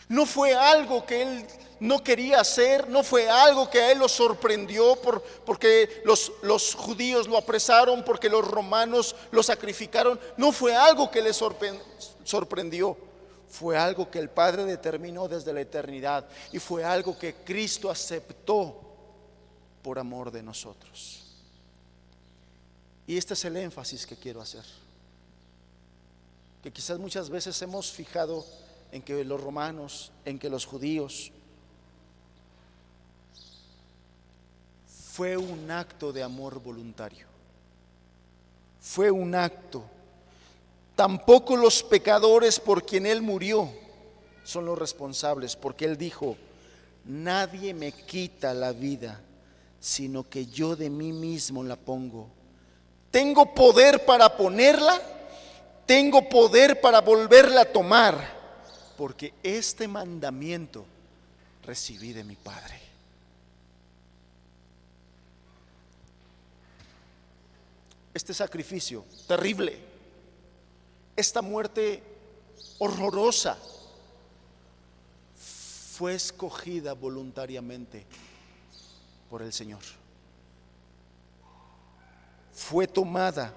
No fue algo que Él no quería hacer, no fue algo que a Él lo sorprendió porque los judíos lo apresaron, porque los romanos lo sacrificaron. No fue algo que le sorprendió, fue algo que el Padre determinó desde la eternidad, y fue algo que Cristo aceptó por amor de nosotros. Y este es el énfasis que quiero hacer, que quizás muchas veces hemos fijado en que los romanos, en que los judíos. Fue un acto de amor voluntario. Fue un acto. Tampoco los pecadores por quien Él murió son los responsables, porque Él dijo: nadie me quita la vida, sino que yo de mí mismo la pongo. Tengo poder para ponerla, tengo poder para volverla a tomar, porque este mandamiento recibí de mi Padre. Este sacrificio terrible, esta muerte horrorosa, fue escogida voluntariamente por el Señor. Fue tomada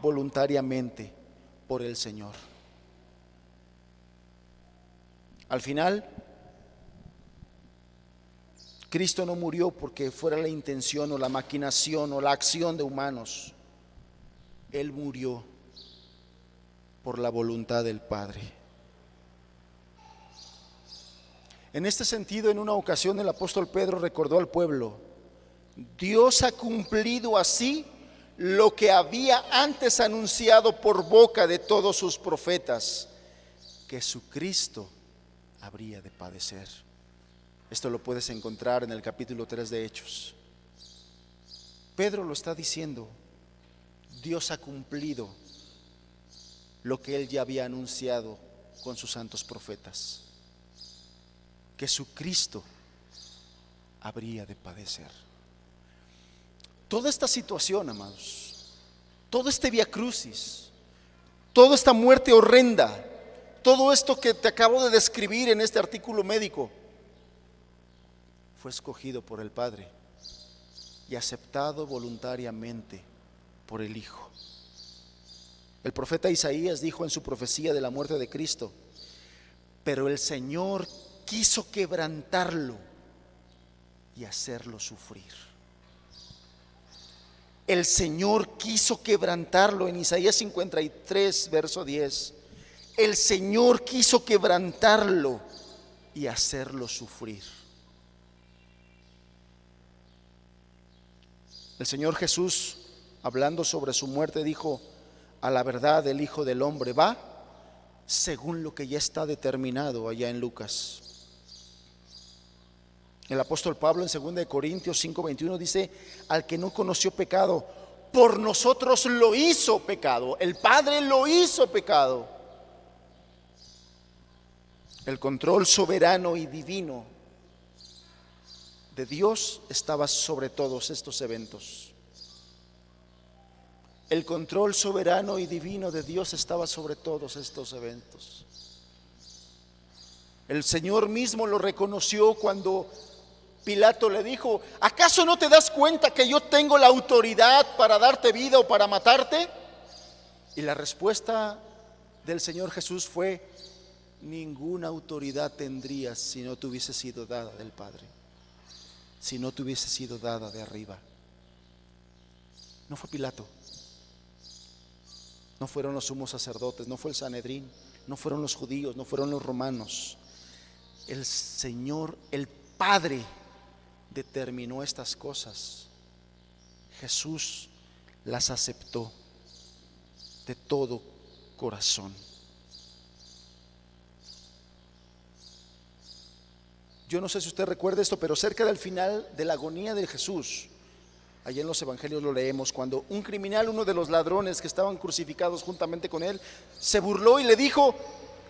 voluntariamente por el Señor. Al final, Cristo no murió porque fuera la intención o la maquinación o la acción de humanos. Él murió por la voluntad del Padre. En este sentido, en una ocasión el apóstol Pedro recordó al pueblo: Dios ha cumplido así lo que había antes anunciado por boca de todos sus profetas, que su Cristo habría de padecer. Esto lo puedes encontrar en el capítulo 3 de Hechos. Pedro lo está diciendo: Dios ha cumplido lo que él ya había anunciado con sus santos profetas, que su Cristo habría de padecer. Toda esta situación, amados, todo este vía crucis, toda esta muerte horrenda, todo esto que te acabo de describir en este artículo médico, fue escogido por el Padre y aceptado voluntariamente por el Hijo. El profeta Isaías dijo en su profecía de la muerte de Cristo: pero el Señor quiso quebrantarlo y hacerlo sufrir. El Señor quiso quebrantarlo. En Isaías 53, verso 10, el Señor quiso quebrantarlo y hacerlo sufrir. El Señor Jesús, hablando sobre su muerte, dijo: a la verdad el Hijo del Hombre va según lo que ya está determinado allá en Lucas. El apóstol Pablo en 2 Corintios 5:21 dice: al que no conoció pecado, por nosotros lo hizo pecado. El Padre lo hizo pecado. El control soberano y divino de Dios estaba sobre todos estos eventos. El control soberano y divino de Dios estaba sobre todos estos eventos. El Señor mismo lo reconoció cuando Pilato le dijo: ¿acaso no te das cuenta que yo tengo la autoridad para darte vida o para matarte? Y la respuesta del Señor Jesús fue: ninguna autoridad tendrías si no te hubiese sido dada del Padre, si no te hubiese sido dada de arriba. No fue Pilato, no fueron los sumos sacerdotes, no fue el Sanedrín, no fueron los judíos, no fueron los romanos. El Señor, el Padre, determinó estas cosas. Jesús las aceptó de todo corazón. Yo no sé si usted recuerda esto, pero cerca del final de la agonía de Jesús, allá en los evangelios lo leemos, cuando un criminal, uno de los ladrones que estaban crucificados juntamente con él, se burló y le dijo: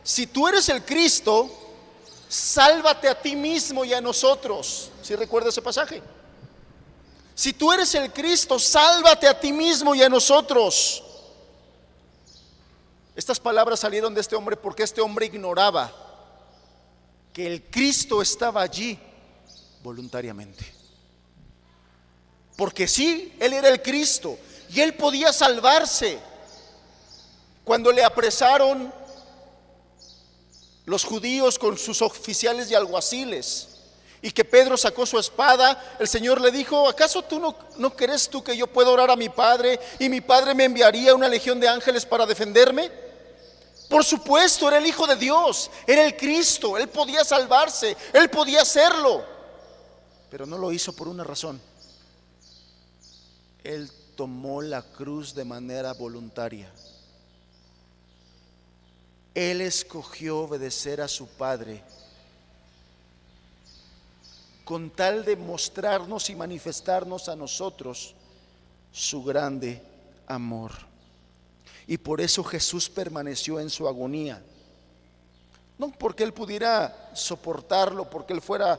si tú eres el Cristo, sálvate a ti mismo y a nosotros. ¿Sí recuerda ese pasaje? Si tú eres el Cristo, sálvate a ti mismo y a nosotros. Estas palabras salieron de este hombre porque este hombre ignoraba que el Cristo estaba allí voluntariamente. Porque sí, él era el Cristo y él podía salvarse. Cuando le apresaron los judíos con sus oficiales y alguaciles, y que Pedro sacó su espada, el Señor le dijo: ¿acaso tú no crees tú que yo puedo orar a mi Padre y mi Padre me enviaría una legión de ángeles para defenderme? Por supuesto, era el Hijo de Dios, era el Cristo, él podía salvarse, él podía hacerlo, pero no lo hizo por una razón: él tomó la cruz de manera voluntaria. Él escogió obedecer a su Padre con tal de mostrarnos y manifestarnos a nosotros su grande amor. Y por eso Jesús permaneció en su agonía, no porque él pudiera soportarlo, porque él fuera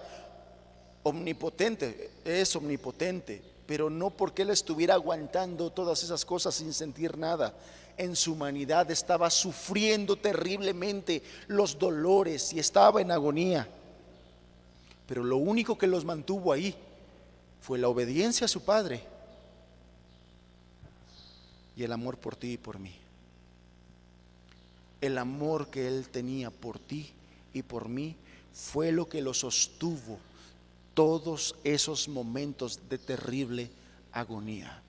omnipotente, es omnipotente, pero no porque él estuviera aguantando todas esas cosas sin sentir nada. En su humanidad estaba sufriendo terriblemente los dolores y estaba en agonía. Pero lo único que los mantuvo ahí fue la obediencia a su Padre y el amor por ti y por mí. El amor que Él tenía por ti y por mí fue lo que lo sostuvo todos esos momentos de terrible agonía.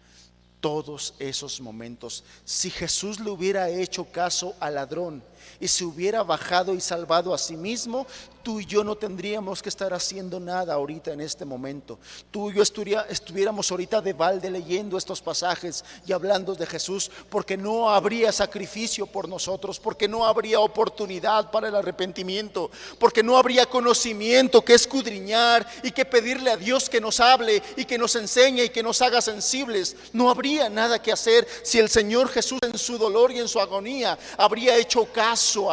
Todos esos momentos. Si Jesús le hubiera hecho caso al ladrón y se hubiera bajado y salvado a sí mismo, tú y yo no tendríamos que estar haciendo nada ahorita en este momento. Tú y yo estuviéramos ahorita de balde leyendo estos pasajes y hablando de Jesús, porque no habría sacrificio por nosotros, porque no habría oportunidad para el arrepentimiento, porque no habría conocimiento que escudriñar y que pedirle a Dios que nos hable y que nos enseñe y que nos haga sensibles. No habría nada que hacer si el Señor Jesús en su dolor y en su agonía habría hecho caso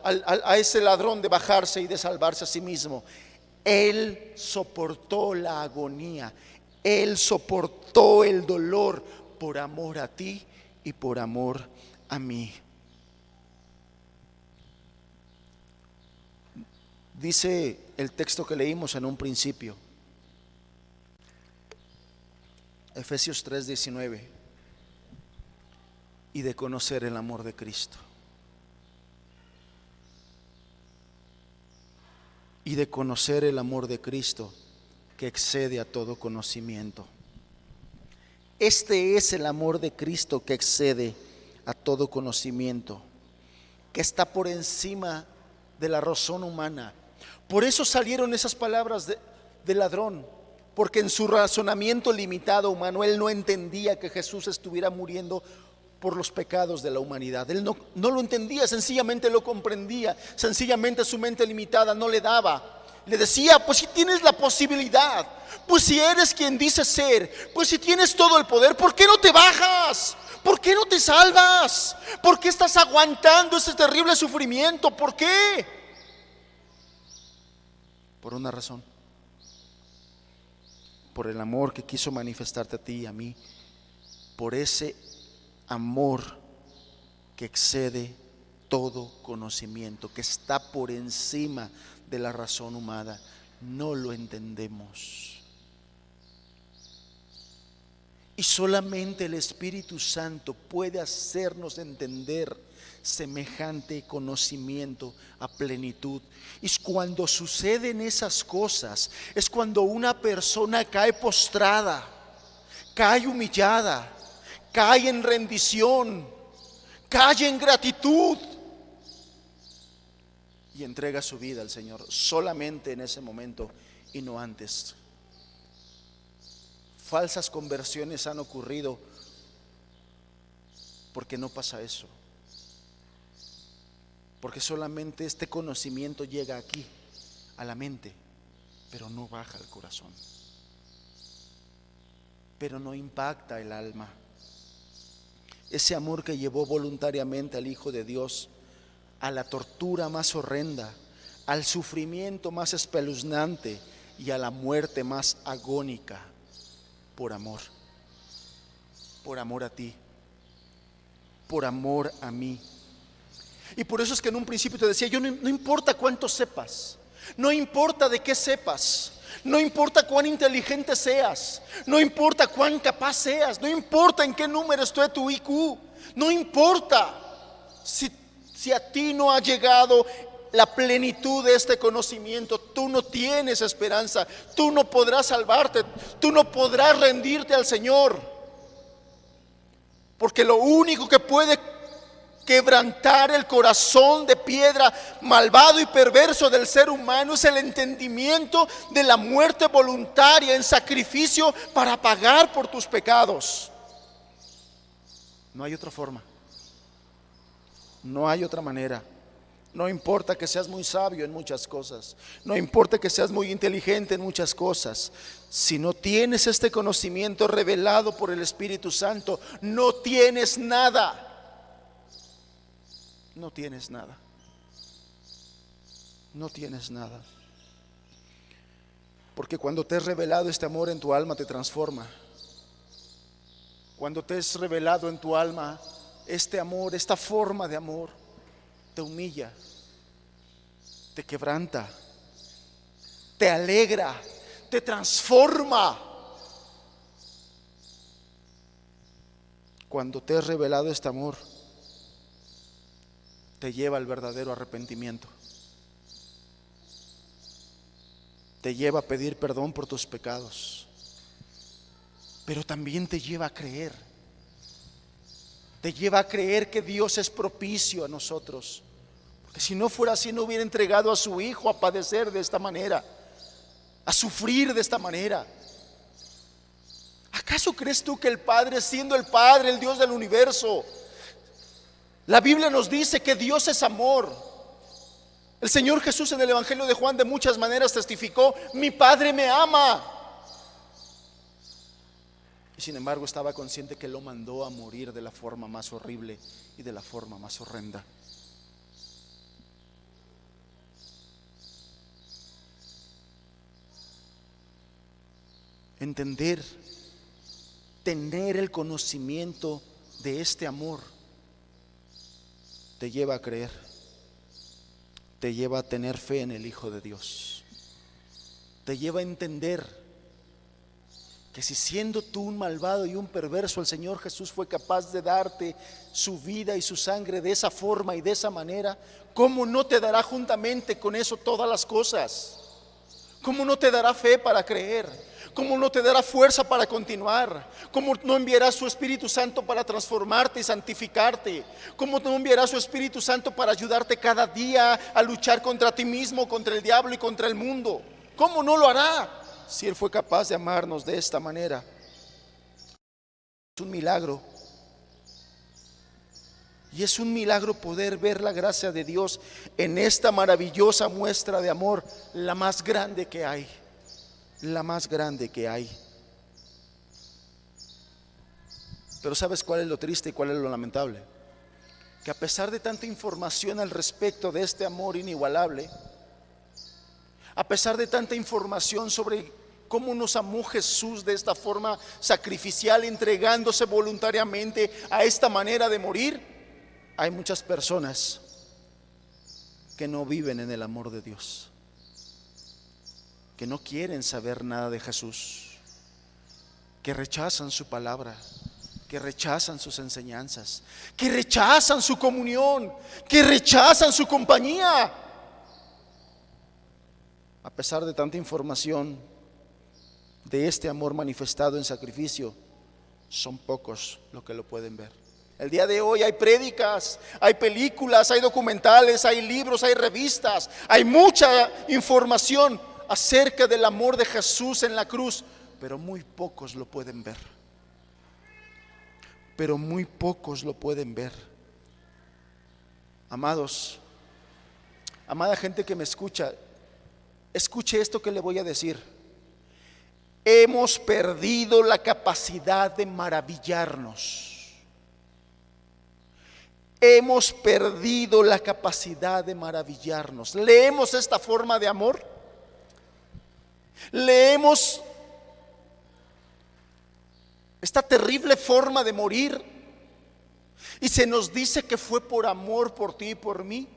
a ese ladrón de bajarse y de salvarse a sí mismo. Él soportó la agonía, Él soportó el dolor por amor a ti y por amor a mí. Dice el texto que leímos en un principio, Efesios 3:19, y de conocer el amor de Cristo. Y de conocer el amor de Cristo que excede a todo conocimiento. Este es el amor de Cristo que excede a todo conocimiento, que está por encima de la razón humana. Por eso salieron esas palabras del ladrón, porque en su razonamiento limitado humano él no entendía que Jesús estuviera muriendo por los pecados de la humanidad. Él no lo entendía, sencillamente lo comprendía, sencillamente su mente limitada no le daba. Le decía, pues si tienes la posibilidad, pues si eres quien dices ser, pues si tienes todo el poder, ¿por qué no te bajas? ¿Por qué no te salvas? ¿Por qué estás aguantando ese terrible sufrimiento? ¿Por qué? Por una razón: por el amor que quiso manifestarte a ti y a mí, por ese amor que excede todo conocimiento, que está por encima de la razón humana. No lo entendemos. Y solamente el Espíritu Santo puede hacernos entender semejante conocimiento a plenitud. Y cuando suceden esas cosas, es cuando una persona cae postrada, cae humillada, cae en rendición, cae en gratitud y entrega su vida al Señor. Solamente en ese momento y no antes. Falsas conversiones han ocurrido porque no pasa eso, porque solamente este conocimiento llega aquí a la mente, pero no baja al corazón, pero no impacta el alma. Ese amor que llevó voluntariamente al Hijo de Dios a la tortura más horrenda, al sufrimiento más espeluznante y a la muerte más agónica, por amor a ti, por amor a mí. Y por eso es que en un principio te decía, no importa cuánto sepas, no importa de qué sepas, no importa cuán inteligente seas, no importa cuán capaz seas, no importa en qué número esté tu IQ, no importa si a ti no ha llegado la plenitud de este conocimiento, tú no tienes esperanza, tú no podrás salvarte, tú no podrás rendirte al Señor, porque lo único que puede quebrantar el corazón de piedra malvado y perverso del ser humano es el entendimiento de la muerte voluntaria en sacrificio para pagar por tus pecados. No hay otra forma, no hay otra manera. No importa que seas muy sabio en muchas cosas, no importa que seas muy inteligente en muchas cosas, si no tienes este conocimiento revelado por el Espíritu Santo, no tienes nada. No tienes nada. No tienes nada. Porque cuando te es revelado este amor en tu alma, te transforma. Cuando te es revelado en tu alma este amor, esta forma de amor, te humilla, te quebranta, te alegra, te transforma. cuando te es revelado este amor, te lleva al verdadero arrepentimiento. Te lleva a pedir perdón por tus pecados, pero también te lleva a creer. Te lleva a creer que Dios es propicio a nosotros, porque si no fuera así no hubiera entregado a su Hijo a padecer de esta manera, a sufrir de esta manera. ¿Acaso crees tú que el Padre, siendo el Padre, el Dios del universo, la Biblia nos dice que Dios es amor? El Señor Jesús en el Evangelio de Juan de muchas maneras testificó: mi Padre me ama. Y sin embargo estaba consciente que lo mandó a morir de la forma más horrible y de la forma más horrenda. Entender, tener el conocimiento de este amor te lleva a creer, te lleva a tener fe en el Hijo de Dios, te lleva a entender que si siendo tú un malvado y un perverso, el Señor Jesús fue capaz de darte su vida y su sangre de esa forma y de esa manera, ¿cómo no te dará juntamente con eso todas las cosas? ¿Cómo no te dará fe para creer? ¿Cómo no te dará fuerza para continuar? ¿Cómo no enviará su Espíritu Santo para transformarte y santificarte? ¿Cómo no enviará su Espíritu Santo para ayudarte cada día a luchar contra ti mismo, contra el diablo y contra el mundo? ¿Cómo no lo hará si Él fue capaz de amarnos de esta manera? Es un milagro. Y es un milagro poder ver la gracia de Dios en esta maravillosa muestra de amor, la más grande que hay. La más grande que hay. Pero ¿sabes cuál es lo triste y cuál es lo lamentable? Que a pesar de tanta información al respecto de este amor inigualable, a pesar de tanta información sobre cómo nos amó Jesús de esta forma sacrificial, entregándose voluntariamente a esta manera de morir, hay muchas personas que no viven en el amor de Dios, que no quieren saber nada de Jesús, que rechazan su palabra, que rechazan sus enseñanzas, que rechazan su comunión, que rechazan su compañía. A pesar de tanta información de este amor manifestado en sacrificio, son pocos los que lo pueden ver. El día de hoy hay prédicas, hay películas, hay documentales, hay libros, hay revistas, hay mucha información acerca del amor de Jesús en la cruz, pero muy pocos lo pueden ver. Pero muy pocos lo pueden ver. Amados, amada gente que me escucha, escuche esto que le voy a decir. Hemos perdido la capacidad de maravillarnos. Hemos perdido la capacidad de maravillarnos. Leemos esta forma de amor. Leemos esta terrible forma de morir y se nos dice que fue por amor por ti y por mí,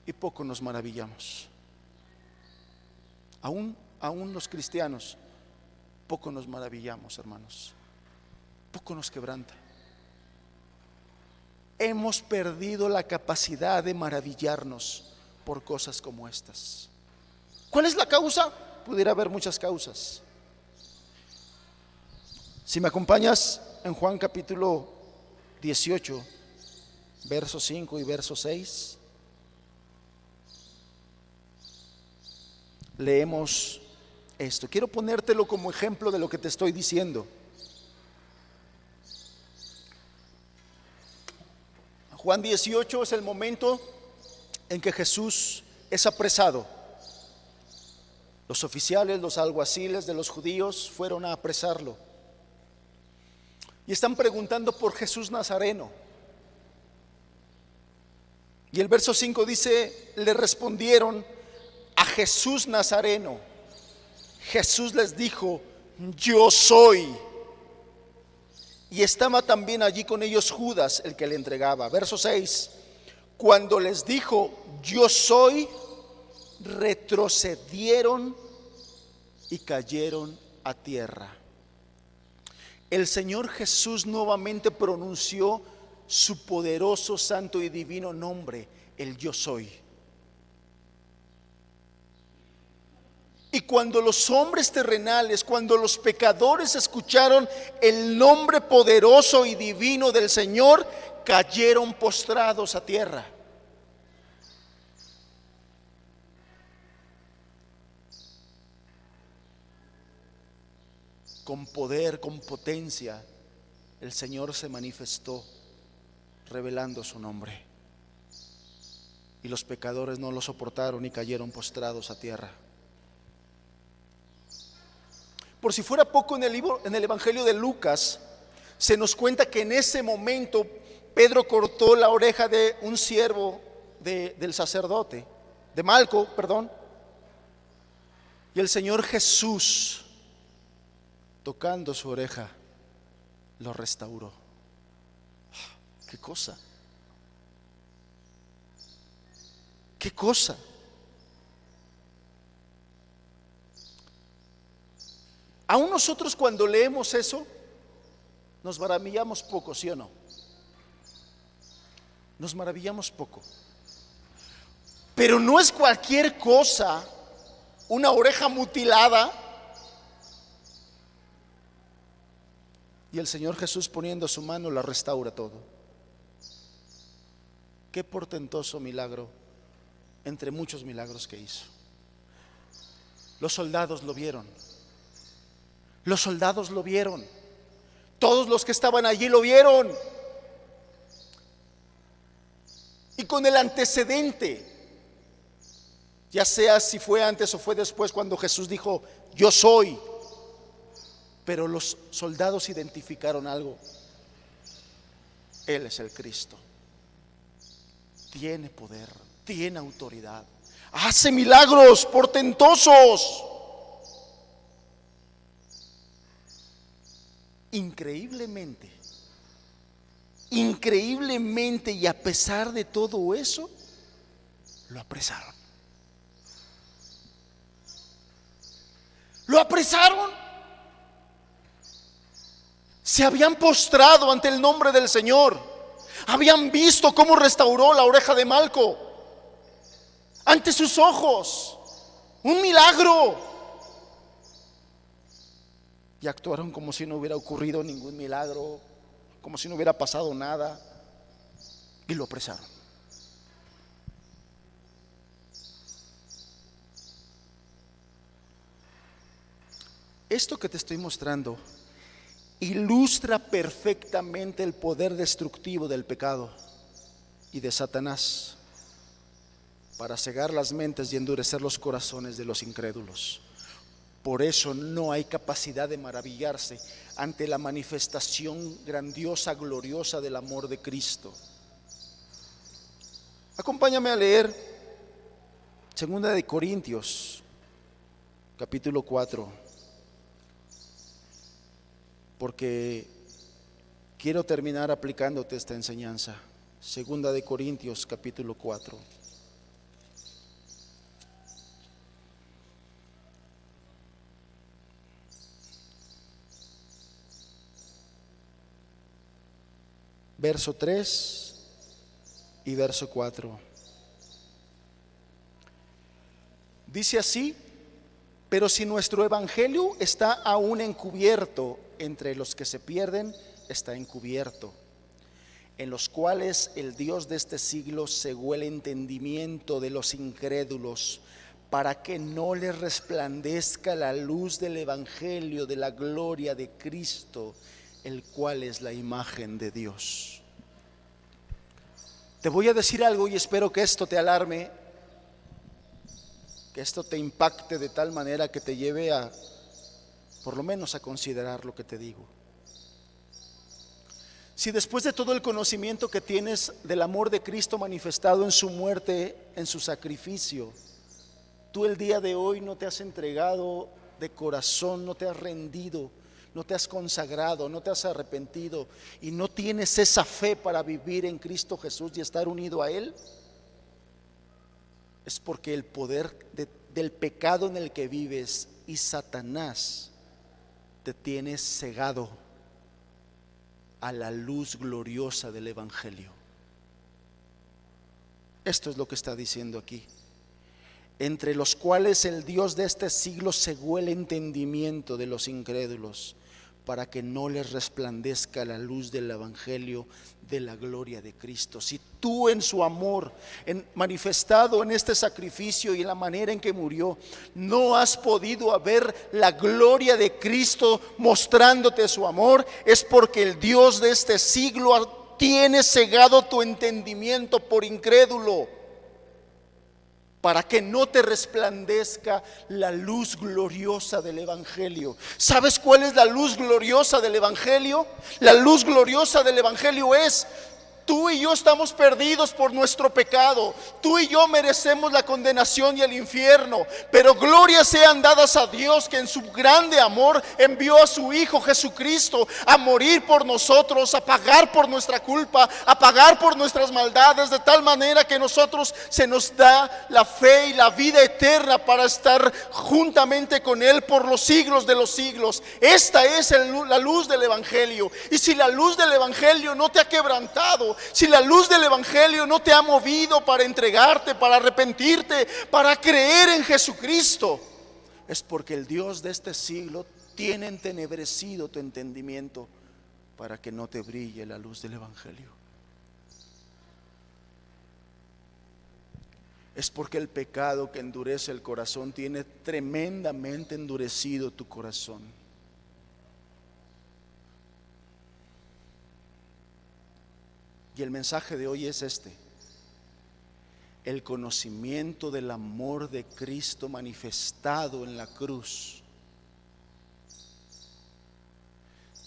y poco nos maravillamos. Aún los cristianos, poco nos maravillamos, hermanos. Poco nos quebranta. Hemos perdido la capacidad de maravillarnos por cosas como estas. ¿Cuál es la causa? Pudiera haber muchas causas. Si me acompañas en Juan capítulo 18, verso 5 y verso 6, leemos esto. Quiero ponértelo como ejemplo de lo que te estoy diciendo. Juan 18 es el momento en que Jesús es apresado. Los oficiales, los alguaciles de los judíos fueron a apresarlo y están preguntando por Jesús Nazareno. Y el verso 5 dice: le respondieron: a Jesús Nazareno. Jesús les dijo: yo soy. Y estaba también allí con ellos Judas, el que le entregaba. Verso 6: cuando les dijo yo soy, retrocedieron y cayeron a tierra. el Señor Jesús nuevamente pronunció su poderoso, santo y divino nombre, el Yo Soy. Y cuando los hombres terrenales, cuando los pecadores escucharon el nombre poderoso y divino del Señor, cayeron postrados a tierra. Con poder, con potencia, el Señor se manifestó revelando su nombre. Y los pecadores no lo soportaron y cayeron postrados a tierra. Por si fuera poco, en el Evangelio de Lucas se nos cuenta que en ese momento Pedro cortó la oreja de un siervo del sacerdote, de Malco, perdón. Y el Señor Jesús, tocando su oreja, lo restauró. ¿Qué cosa? ¿Qué cosa? Aún nosotros cuando leemos eso, nos maravillamos poco, ¿sí o no? Nos maravillamos poco. Pero no es cualquier cosa una oreja mutilada y el Señor Jesús poniendo su mano la restaura todo. Qué portentoso milagro entre muchos milagros que hizo. Los soldados lo vieron. Los soldados lo vieron. Todos los que estaban allí lo vieron. Y con el antecedente, ya sea si fue antes o fue después, cuando Jesús dijo, yo soy. Pero los soldados identificaron algo. Él es el Cristo. Tiene poder, tiene autoridad. Hace milagros portentosos. Increíblemente, y a pesar de todo eso, lo apresaron. Lo apresaron. Se habían postrado ante el nombre del Señor. Habían visto cómo restauró la oreja de Malco ante sus ojos. Un milagro. Y actuaron como si no hubiera ocurrido ningún milagro, como si no hubiera pasado nada, y lo apresaron. Esto que te estoy mostrando ilustra perfectamente el poder destructivo del pecado y de Satanás para cegar las mentes y endurecer los corazones de los incrédulos. Por eso no hay capacidad de maravillarse ante la manifestación grandiosa, gloriosa del amor de Cristo. Acompáñame a leer 2 de Corintios, capítulo 4, porque quiero terminar aplicándote esta enseñanza. 2 de Corintios, capítulo 4. Verso 3 y verso 4. Dice así: pero si nuestro evangelio está aún encubierto, entre los que se pierden está encubierto, en los cuales el Dios de este siglo cegó el entendimiento de los incrédulos, para que no les resplandezca la luz del evangelio de la gloria de Cristo, el cual es la imagen de Dios. Te voy a decir algo y espero que esto te alarme, que esto te impacte de tal manera que te lleve a, por lo menos, a considerar lo que te digo. Si después de todo el conocimiento que tienes del amor de Cristo manifestado en su muerte, en su sacrificio, tú el día de hoy no te has entregado de corazón, no te has rendido, no te has consagrado, no te has arrepentido y no tienes esa fe para vivir en Cristo Jesús y estar unido a Él, es porque el poder del pecado en el que vives y Satanás te tiene cegado a la luz gloriosa del Evangelio. Esto es lo que está diciendo aquí. Entre los cuales el Dios de este siglo cegó el entendimiento de los incrédulos, para que no les resplandezca la luz del Evangelio de la gloria de Cristo. Si tú en su amor, manifestado en este sacrificio y en la manera en que murió, no has podido ver la gloria de Cristo mostrándote su amor, es porque el Dios de este siglo tiene cegado tu entendimiento por incrédulo, para que no te resplandezca la luz gloriosa del Evangelio. ¿Sabes cuál es la luz gloriosa del Evangelio? La luz gloriosa del Evangelio es: tú y yo estamos perdidos por nuestro pecado. Tú y yo merecemos la condenación y el infierno. Pero glorias sean dadas a Dios, que en su grande amor envió a su Hijo Jesucristo a morir por nosotros, a pagar por nuestra culpa, a pagar por nuestras maldades, de tal manera que nosotros se nos da la fe y la vida eterna para estar juntamente con Él por los siglos de los siglos. Esta es la luz del Evangelio. Y si la luz del Evangelio no te ha quebrantado, si la luz del Evangelio no te ha movido para entregarte, para arrepentirte, para creer en Jesucristo, es porque el Dios de este siglo tiene entenebrecido tu entendimiento para que no te brille la luz del Evangelio. Es porque el pecado que endurece el corazón tiene tremendamente endurecido tu corazón. Y el mensaje de hoy es este: el conocimiento del amor de Cristo manifestado en la cruz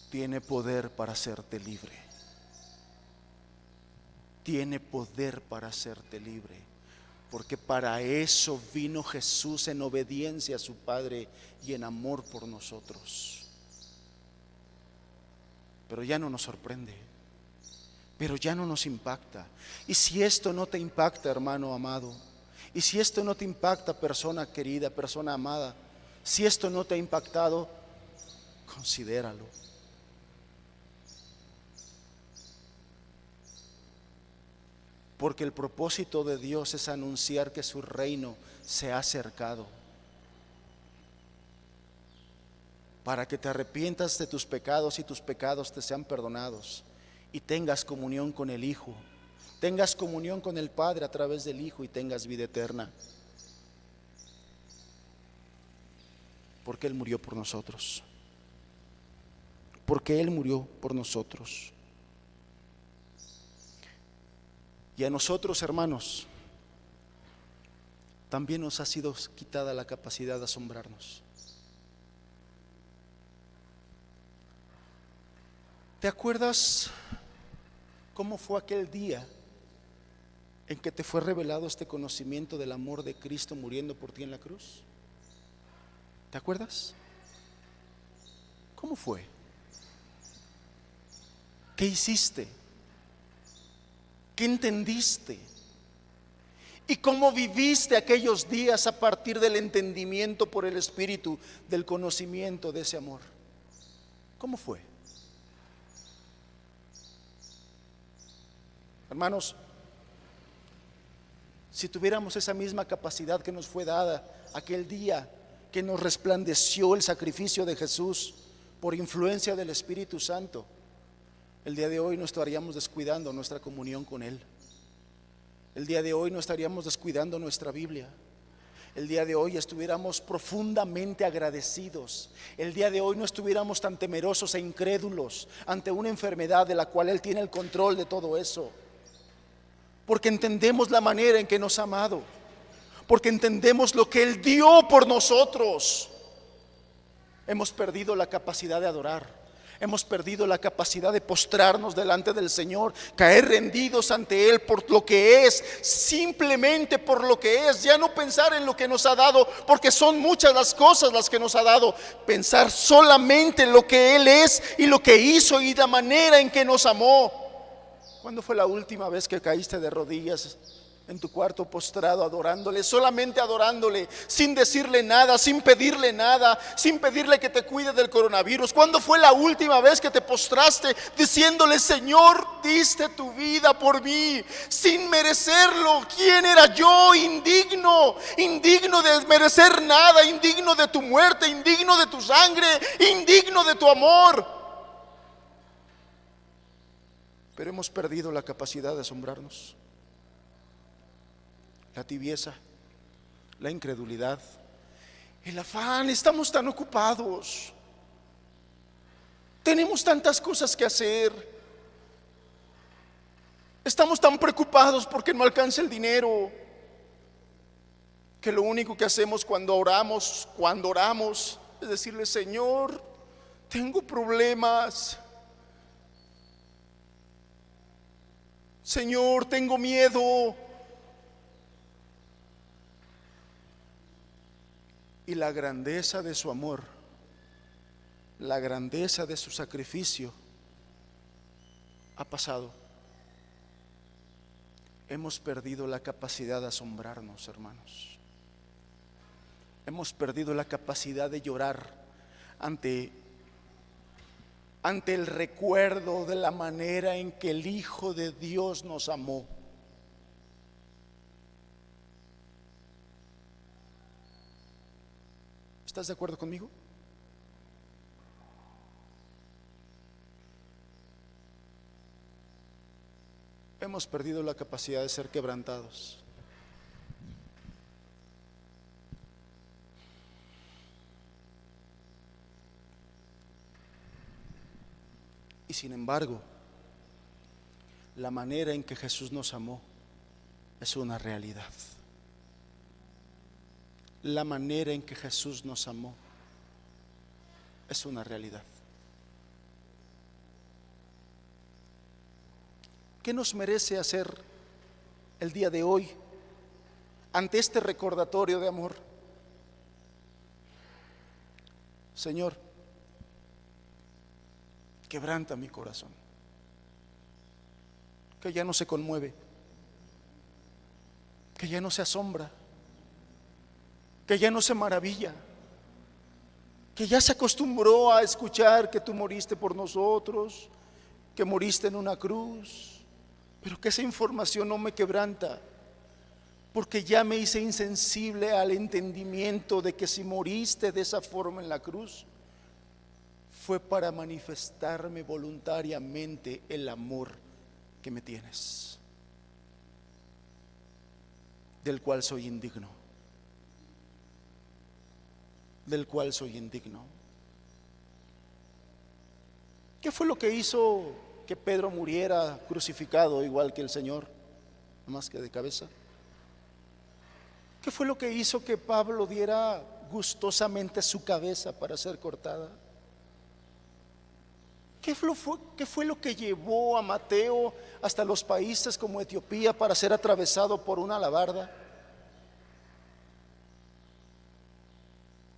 tiene poder para hacerte libre. Tiene poder para hacerte libre, porque para eso vino Jesús, en obediencia a su Padre y en amor por nosotros. Pero ya no nos sorprende, pero ya no nos impacta. Y si esto no te impacta, hermano amado, y si esto no te impacta, persona querida, persona amada, si esto no te ha impactado, considéralo. Porque el propósito de Dios es anunciar que su reino se ha acercado, para que te arrepientas de tus pecados y tus pecados te sean perdonados, y tengas comunión con el Hijo, tengas comunión con el Padre a través del Hijo, y tengas vida eterna. Porque Él murió por nosotros. Porque Él murió por nosotros. Y a nosotros, hermanos, también nos ha sido quitada la capacidad de asombrarnos. ¿Te acuerdas cómo fue aquel día en que te fue revelado este conocimiento del amor de Cristo muriendo por ti en la cruz? ¿Te acuerdas? ¿Cómo fue? ¿Qué hiciste? ¿Qué entendiste? ¿Y cómo viviste aquellos días a partir del entendimiento por el Espíritu del conocimiento de ese amor? ¿Cómo fue? Hermanos, si tuviéramos esa misma capacidad que nos fue dada aquel día que nos resplandeció el sacrificio de Jesús por influencia del Espíritu Santo, el día de hoy no estaríamos descuidando nuestra comunión con Él. El día de hoy no estaríamos descuidando nuestra Biblia. El día de hoy estuviéramos profundamente agradecidos. El día de hoy no estuviéramos tan temerosos e incrédulos ante una enfermedad de la cual Él tiene el control de todo eso. Porque entendemos la manera en que nos ha amado, porque entendemos lo que Él dio por nosotros. Hemos perdido la capacidad de adorar, hemos perdido la capacidad de postrarnos delante del Señor, caer rendidos ante Él por lo que es, simplemente por lo que es. Ya no pensar en lo que nos ha dado, porque son muchas las cosas las que nos ha dado. Pensar solamente en lo que Él es y lo que hizo y la manera en que nos amó. ¿Cuándo fue la última vez que caíste de rodillas en tu cuarto postrado adorándole, solamente adorándole, sin decirle nada, sin pedirle nada, sin pedirle que te cuide del coronavirus? ¿Cuándo fue la última vez que te postraste diciéndole: Señor, diste tu vida por mí sin merecerlo? ¿Quién era yo? Indigno, indigno de merecer nada, indigno de tu muerte, indigno de tu sangre, indigno de tu amor. Pero hemos perdido la capacidad de asombrarnos. La tibieza, la incredulidad, el afán. Estamos tan ocupados, tenemos tantas cosas que hacer, estamos tan preocupados porque no alcanza el dinero, que lo único que hacemos cuando oramos es decirle: Señor, tengo problemas, Señor, tengo miedo. Y la grandeza de su amor, la grandeza de su sacrificio ha pasado. Hemos perdido la capacidad de asombrarnos, hermanos. Hemos perdido la capacidad de llorar ante el recuerdo de la manera en que el Hijo de Dios nos amó. ¿Estás de acuerdo conmigo? Hemos perdido la capacidad de ser quebrantados. Y sin embargo, la manera en que Jesús nos amó es una realidad. La manera en que Jesús nos amó es una realidad. ¿Qué nos merece hacer el día de hoy ante este recordatorio de amor? Señor, quebranta mi corazón, que ya no se conmueve, que ya no se asombra, que ya no se maravilla, que ya se acostumbró a escuchar que tú moriste por nosotros, que moriste en una cruz, pero que esa información no me quebranta, porque ya me hice insensible al entendimiento de que si moriste de esa forma en la cruz, fue para manifestarme voluntariamente el amor que me tienes, del cual soy indigno. Del cual soy indigno. ¿Qué fue lo que hizo que Pedro muriera crucificado igual que el Señor, más que de cabeza? ¿Qué fue lo que hizo que Pablo diera gustosamente su cabeza para ser cortada? ¿Qué fue lo que llevó a Mateo hasta los países como Etiopía para ser atravesado por una alabarda?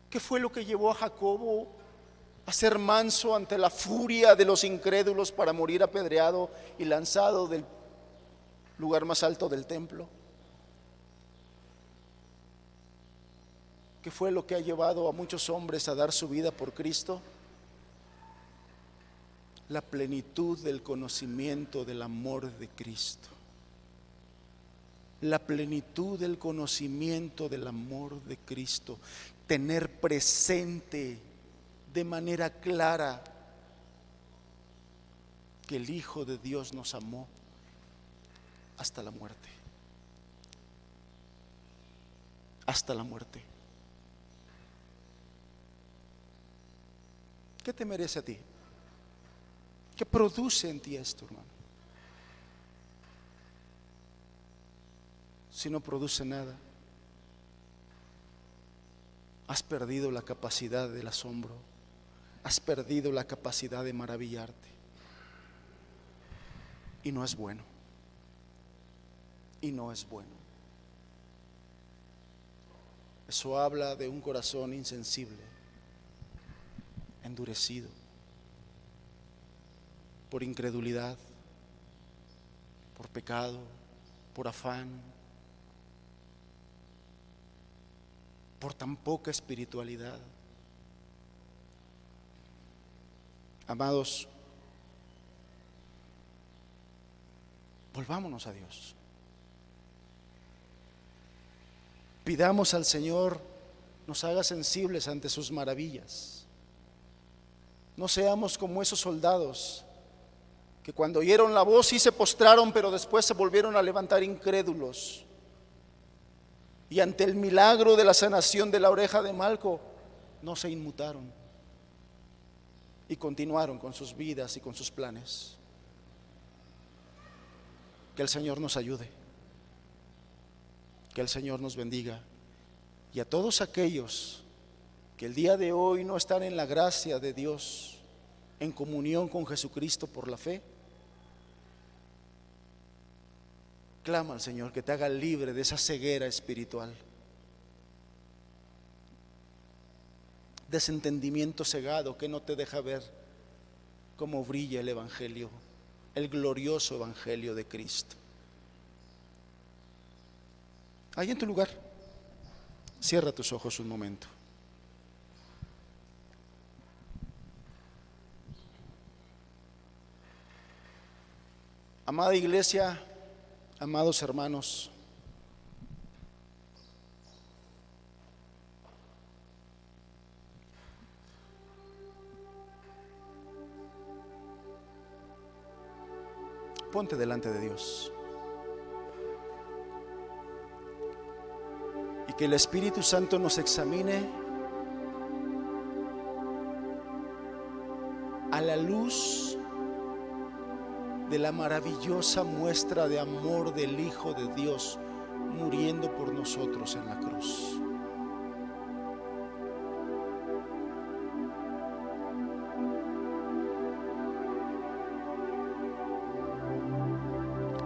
¿Qué fue lo que llevó a Jacobo a ser manso ante la furia de los incrédulos para morir apedreado y lanzado del lugar más alto del templo? ¿Qué fue lo que ha llevado a muchos hombres a dar su vida por Cristo? La plenitud del conocimiento del amor de Cristo. La plenitud del conocimiento del amor de Cristo. Tener presente de manera clara que el Hijo de Dios nos amó hasta la muerte. Hasta la muerte. ¿Qué te merece a ti? ¿Qué produce en ti esto, hermano? Si no produce nada, has perdido la capacidad del asombro, has perdido la capacidad de maravillarte. Y no es bueno. Y no es bueno. Eso habla de un corazón insensible, endurecido, por incredulidad, por pecado, por afán, por tan poca espiritualidad. Amados, volvámonos a Dios. Pidamos al Señor nos haga sensibles ante sus maravillas. No seamos como esos soldados que cuando oyeron la voz sí se postraron, pero después se volvieron a levantar incrédulos. Y ante el milagro de la sanación de la oreja de Malco, no se inmutaron y continuaron con sus vidas y con sus planes. Que el Señor nos ayude, que el Señor nos bendiga. Y a todos aquellos que el día de hoy no están en la gracia de Dios, en comunión con Jesucristo por la fe, clama al Señor que te haga libre de esa ceguera espiritual, de ese entendimiento cegado que no te deja ver cómo brilla el Evangelio, el glorioso Evangelio de Cristo. Ahí en tu lugar, cierra tus ojos un momento. Amada iglesia, amados hermanos, ponte delante de Dios y que el Espíritu Santo nos examine a la luz de la maravillosa muestra de amor del Hijo de Dios muriendo por nosotros en la cruz.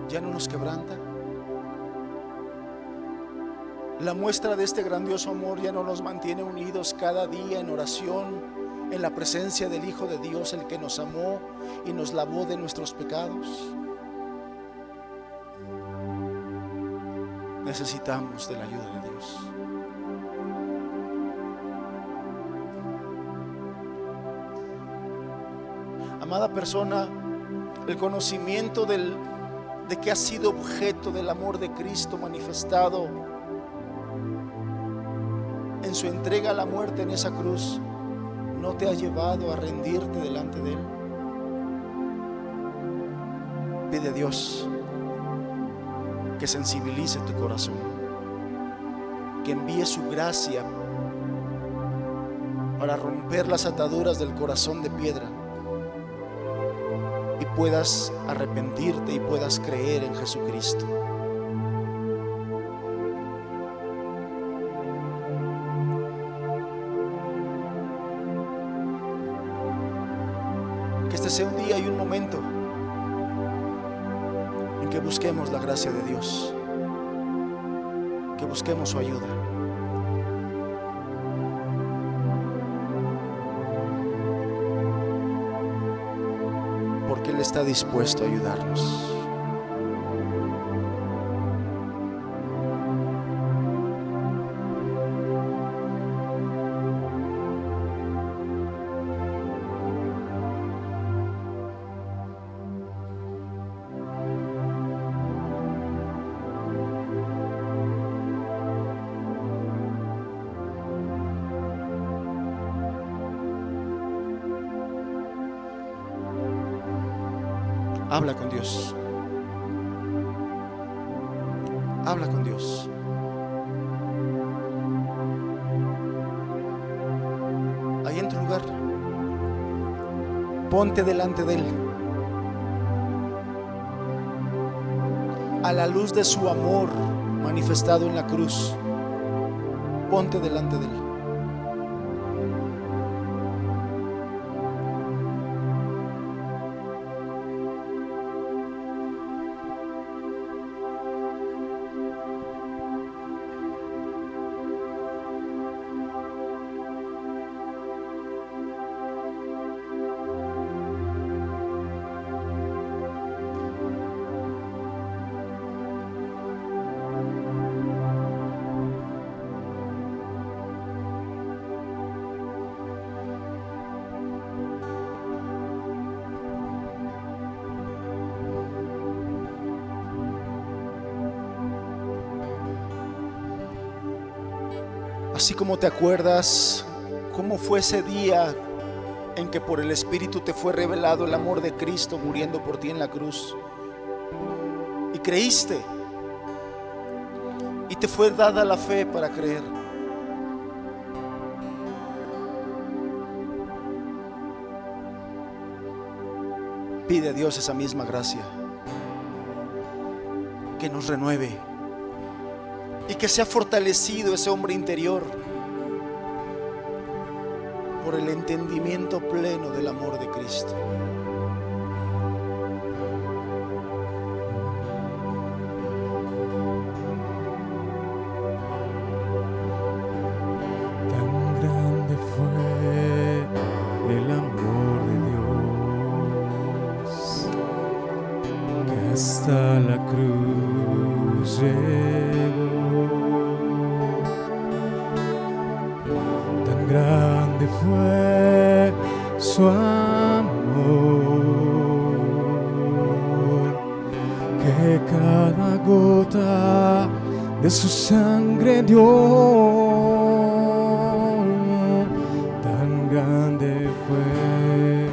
Ya no nos quebranta. La muestra de este grandioso amor ya no nos mantiene unidos cada día en oración, en la presencia del Hijo de Dios, el que nos amó y nos lavó de nuestros pecados. Necesitamos de la ayuda de Dios. Amada persona, el conocimiento de que has sido objeto del amor de Cristo manifestado en su entrega a la muerte en esa cruz, ¿no te ha llevado a rendirte delante de Él? Pide a Dios que sensibilice tu corazón, que envíe su gracia para romper las ataduras del corazón de piedra y puedas arrepentirte y puedas creer en Jesucristo. Que este sea un día y un momento en que busquemos la gracia de Dios, que busquemos su ayuda. Porque Él está dispuesto a ayudarnos. Habla con Dios. Habla con Dios. Ahí en tu lugar, ponte delante de Él, a la luz de su amor manifestado en la cruz. Ponte delante de Él. Así como te acuerdas cómo fue ese día en que por el Espíritu te fue revelado el amor de Cristo muriendo por ti en la cruz, y creíste, y te fue dada la fe para creer. Pide a Dios esa misma gracia, que nos renueve y que sea fortalecido ese hombre interior por el entendimiento pleno del amor de Cristo. Tan grande fue el amor de Dios, que hasta la cruz llegó. Tan grande fue su amor, que cada gota de su sangre dio. Tan grande fue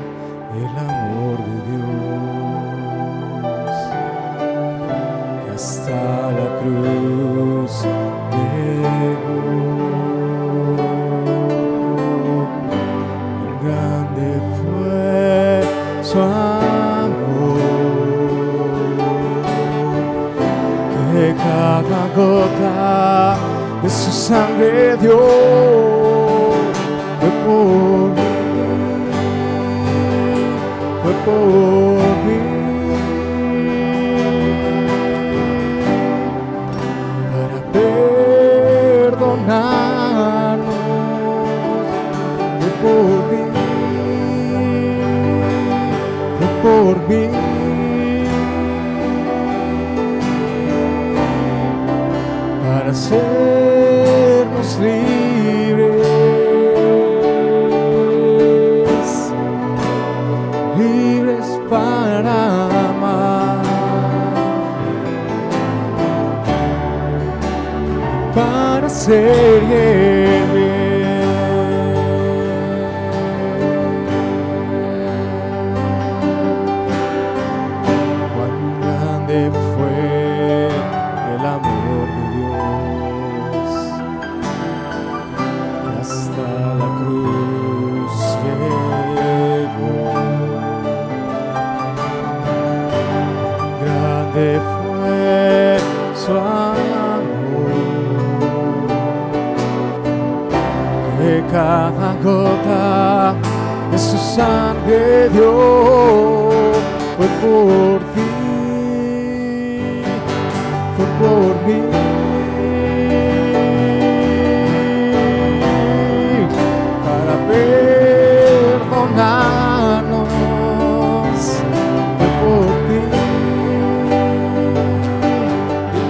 el amor de Dios, que hasta la cruz llegó. Tan grande fue su amor, que cada gota de su sangre dio. Fue por mí, para perdonarnos. Fue por mí, para hacernos libres, libres para amar, para ser bien. Cuán grande fue el amor de Dios, que hasta la cruz llegó. Grande fue su amor, que cada gota de su sangre dio. Fue por ti, fue por mí, para perdonarnos. Fue por ti,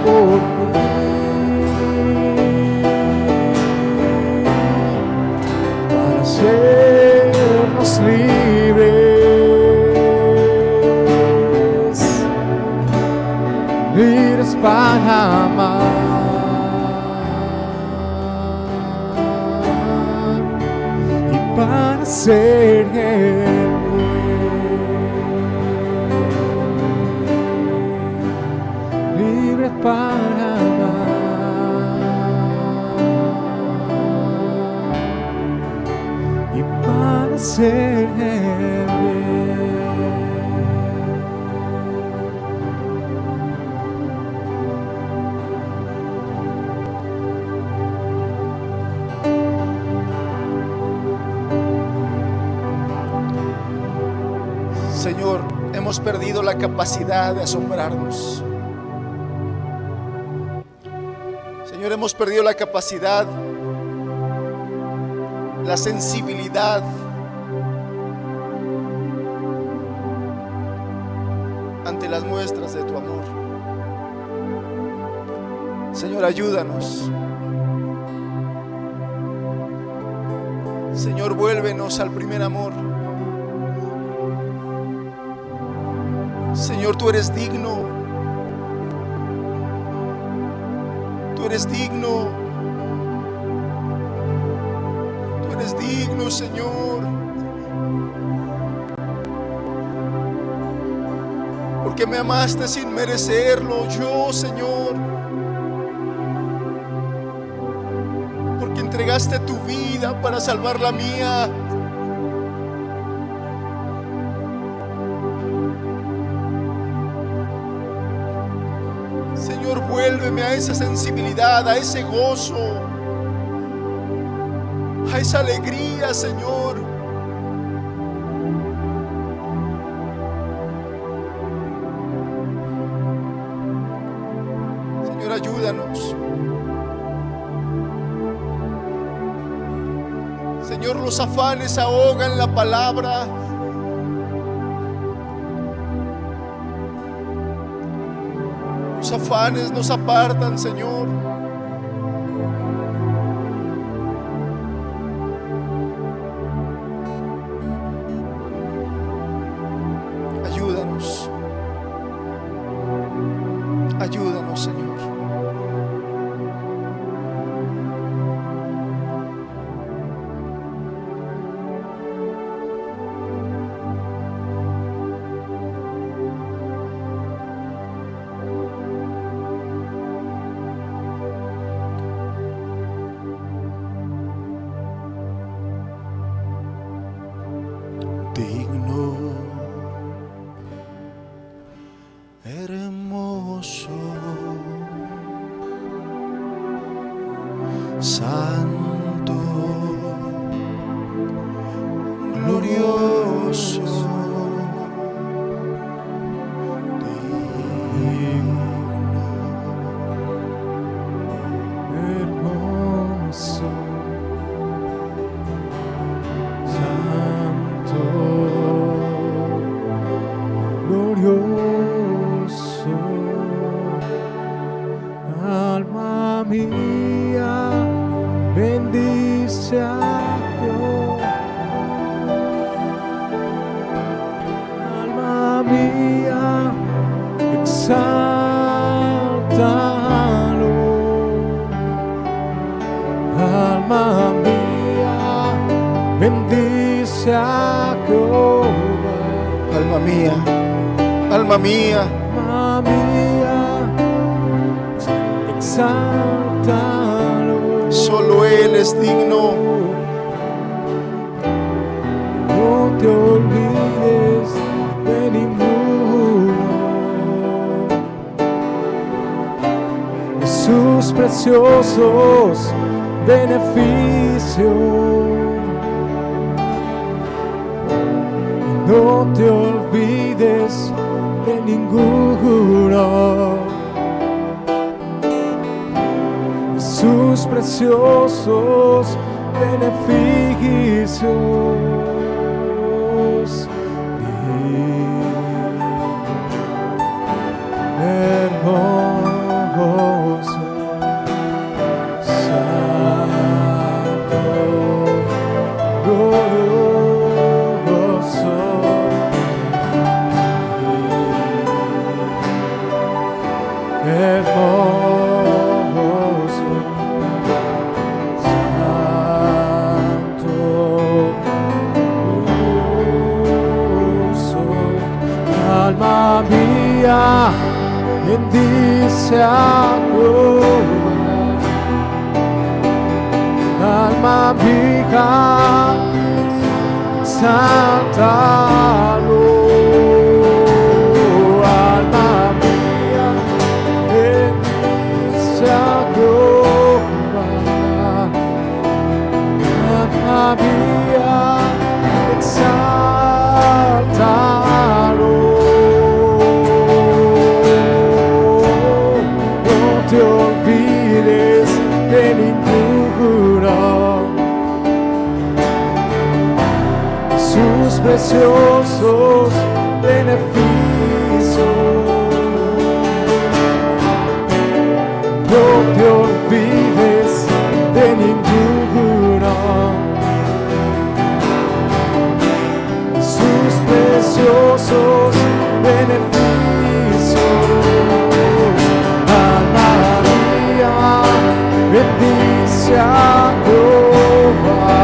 por mí, para hacernos libres, libres para amar y para ser libres para amar y para ser Señor, hemos perdido la capacidad de asombrarnos. Señor, hemos perdido la capacidad, la sensibilidad ante las muestras de tu amor. Señor, ayúdanos. Señor, vuélvenos al primer amor. Señor, tú eres digno. Tú eres digno eres digno, Señor. Porque me amaste sin merecerlo, yo, Señor. Porque entregaste tu vida para salvar la mía. Señor, vuélveme a esa sensibilidad, a ese gozo, a esa alegría, Señor. Señor, ayúdanos. Señor, los afanes ahogan la palabra. Los afanes nos apartan, Señor. Ayúdanos. Ayúdanos, Señor. Digno, hermoso, santo, glorioso, hermoso, glorioso. Alma mía, bendice a Dios. Alma mía, exáltalo. Alma mía, bendice a Jehová. alma mía, alma mía, Alma mía, exáltalo. solo Él es digno. No te olvides de ninguno de sus preciosos beneficios. No te olvides de ninguno de sus preciosos beneficios. Hermoso, santo, glorioso, hermoso, santo, glorioso. Alma mía, bendice a Jehová. Alma mía, exáltalo. Alma mía, bendice a Jehová. Alma mía, exáltalo. No te olvides de ninguno sus preciosos beneficios. No te olvides de ninguno sus preciosos beneficios. Alma mía, bendice a Jehová.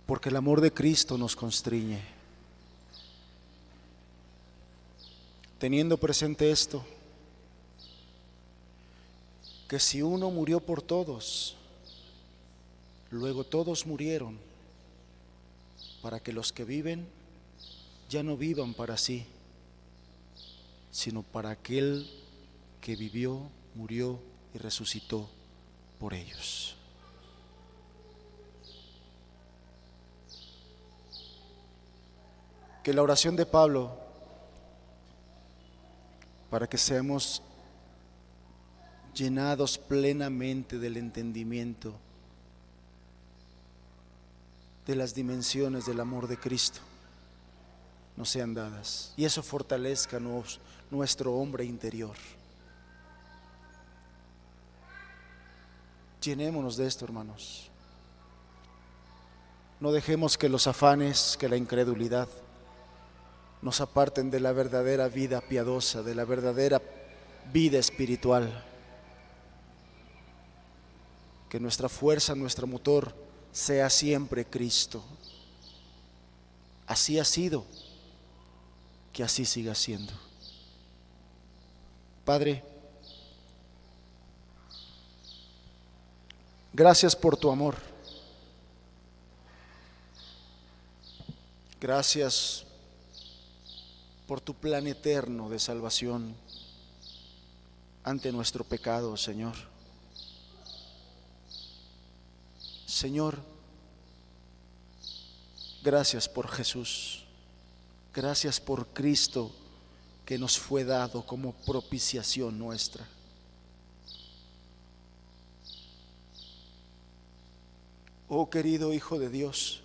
porque el amor de Cristo nos constriñe. Teniendo presente esto, que si uno murió por todos, luego todos murieron, para que los que viven ya no vivan para sí, sino para aquel que vivió, murió y resucitó por ellos. Que la oración de Pablo, para que seamos llenados plenamente del entendimiento de las dimensiones del amor de Cristo, nos sean dadas, y eso fortalezca nuestro hombre interior. Llenémonos de esto, hermanos. No dejemos que los afanes, que la incredulidad nos aparten de la verdadera vida piadosa, de la verdadera vida espiritual. Que nuestra fuerza, nuestro motor sea siempre Cristo. Así ha sido, que así siga siendo. Padre, gracias por tu amor. Gracias por tu plan eterno de salvación ante nuestro pecado, Señor. Señor, gracias por Jesús. Gracias por Cristo que nos fue dado como propiciación nuestra. Oh querido Hijo de Dios,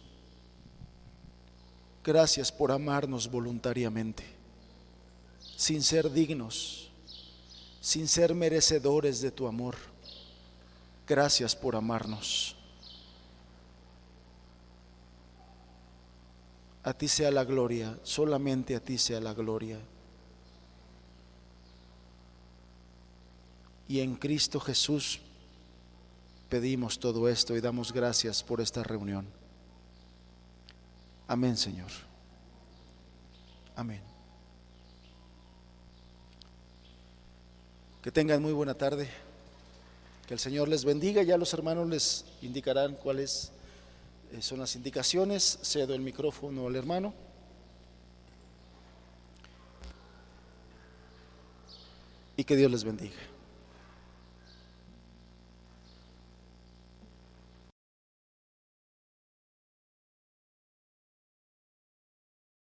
gracias por amarnos voluntariamente, sin ser dignos, sin ser merecedores de tu amor. Gracias por amarnos. A ti sea la gloria, solamente a ti sea la gloria. Y en Cristo Jesús pedimos todo esto y damos gracias por esta reunión. Amén, Señor. Amén. Que tengan muy buena tarde. Que el Señor les bendiga. Ya los hermanos les indicarán cuáles son las indicaciones. Cedo el micrófono al hermano. Y que Dios les bendiga.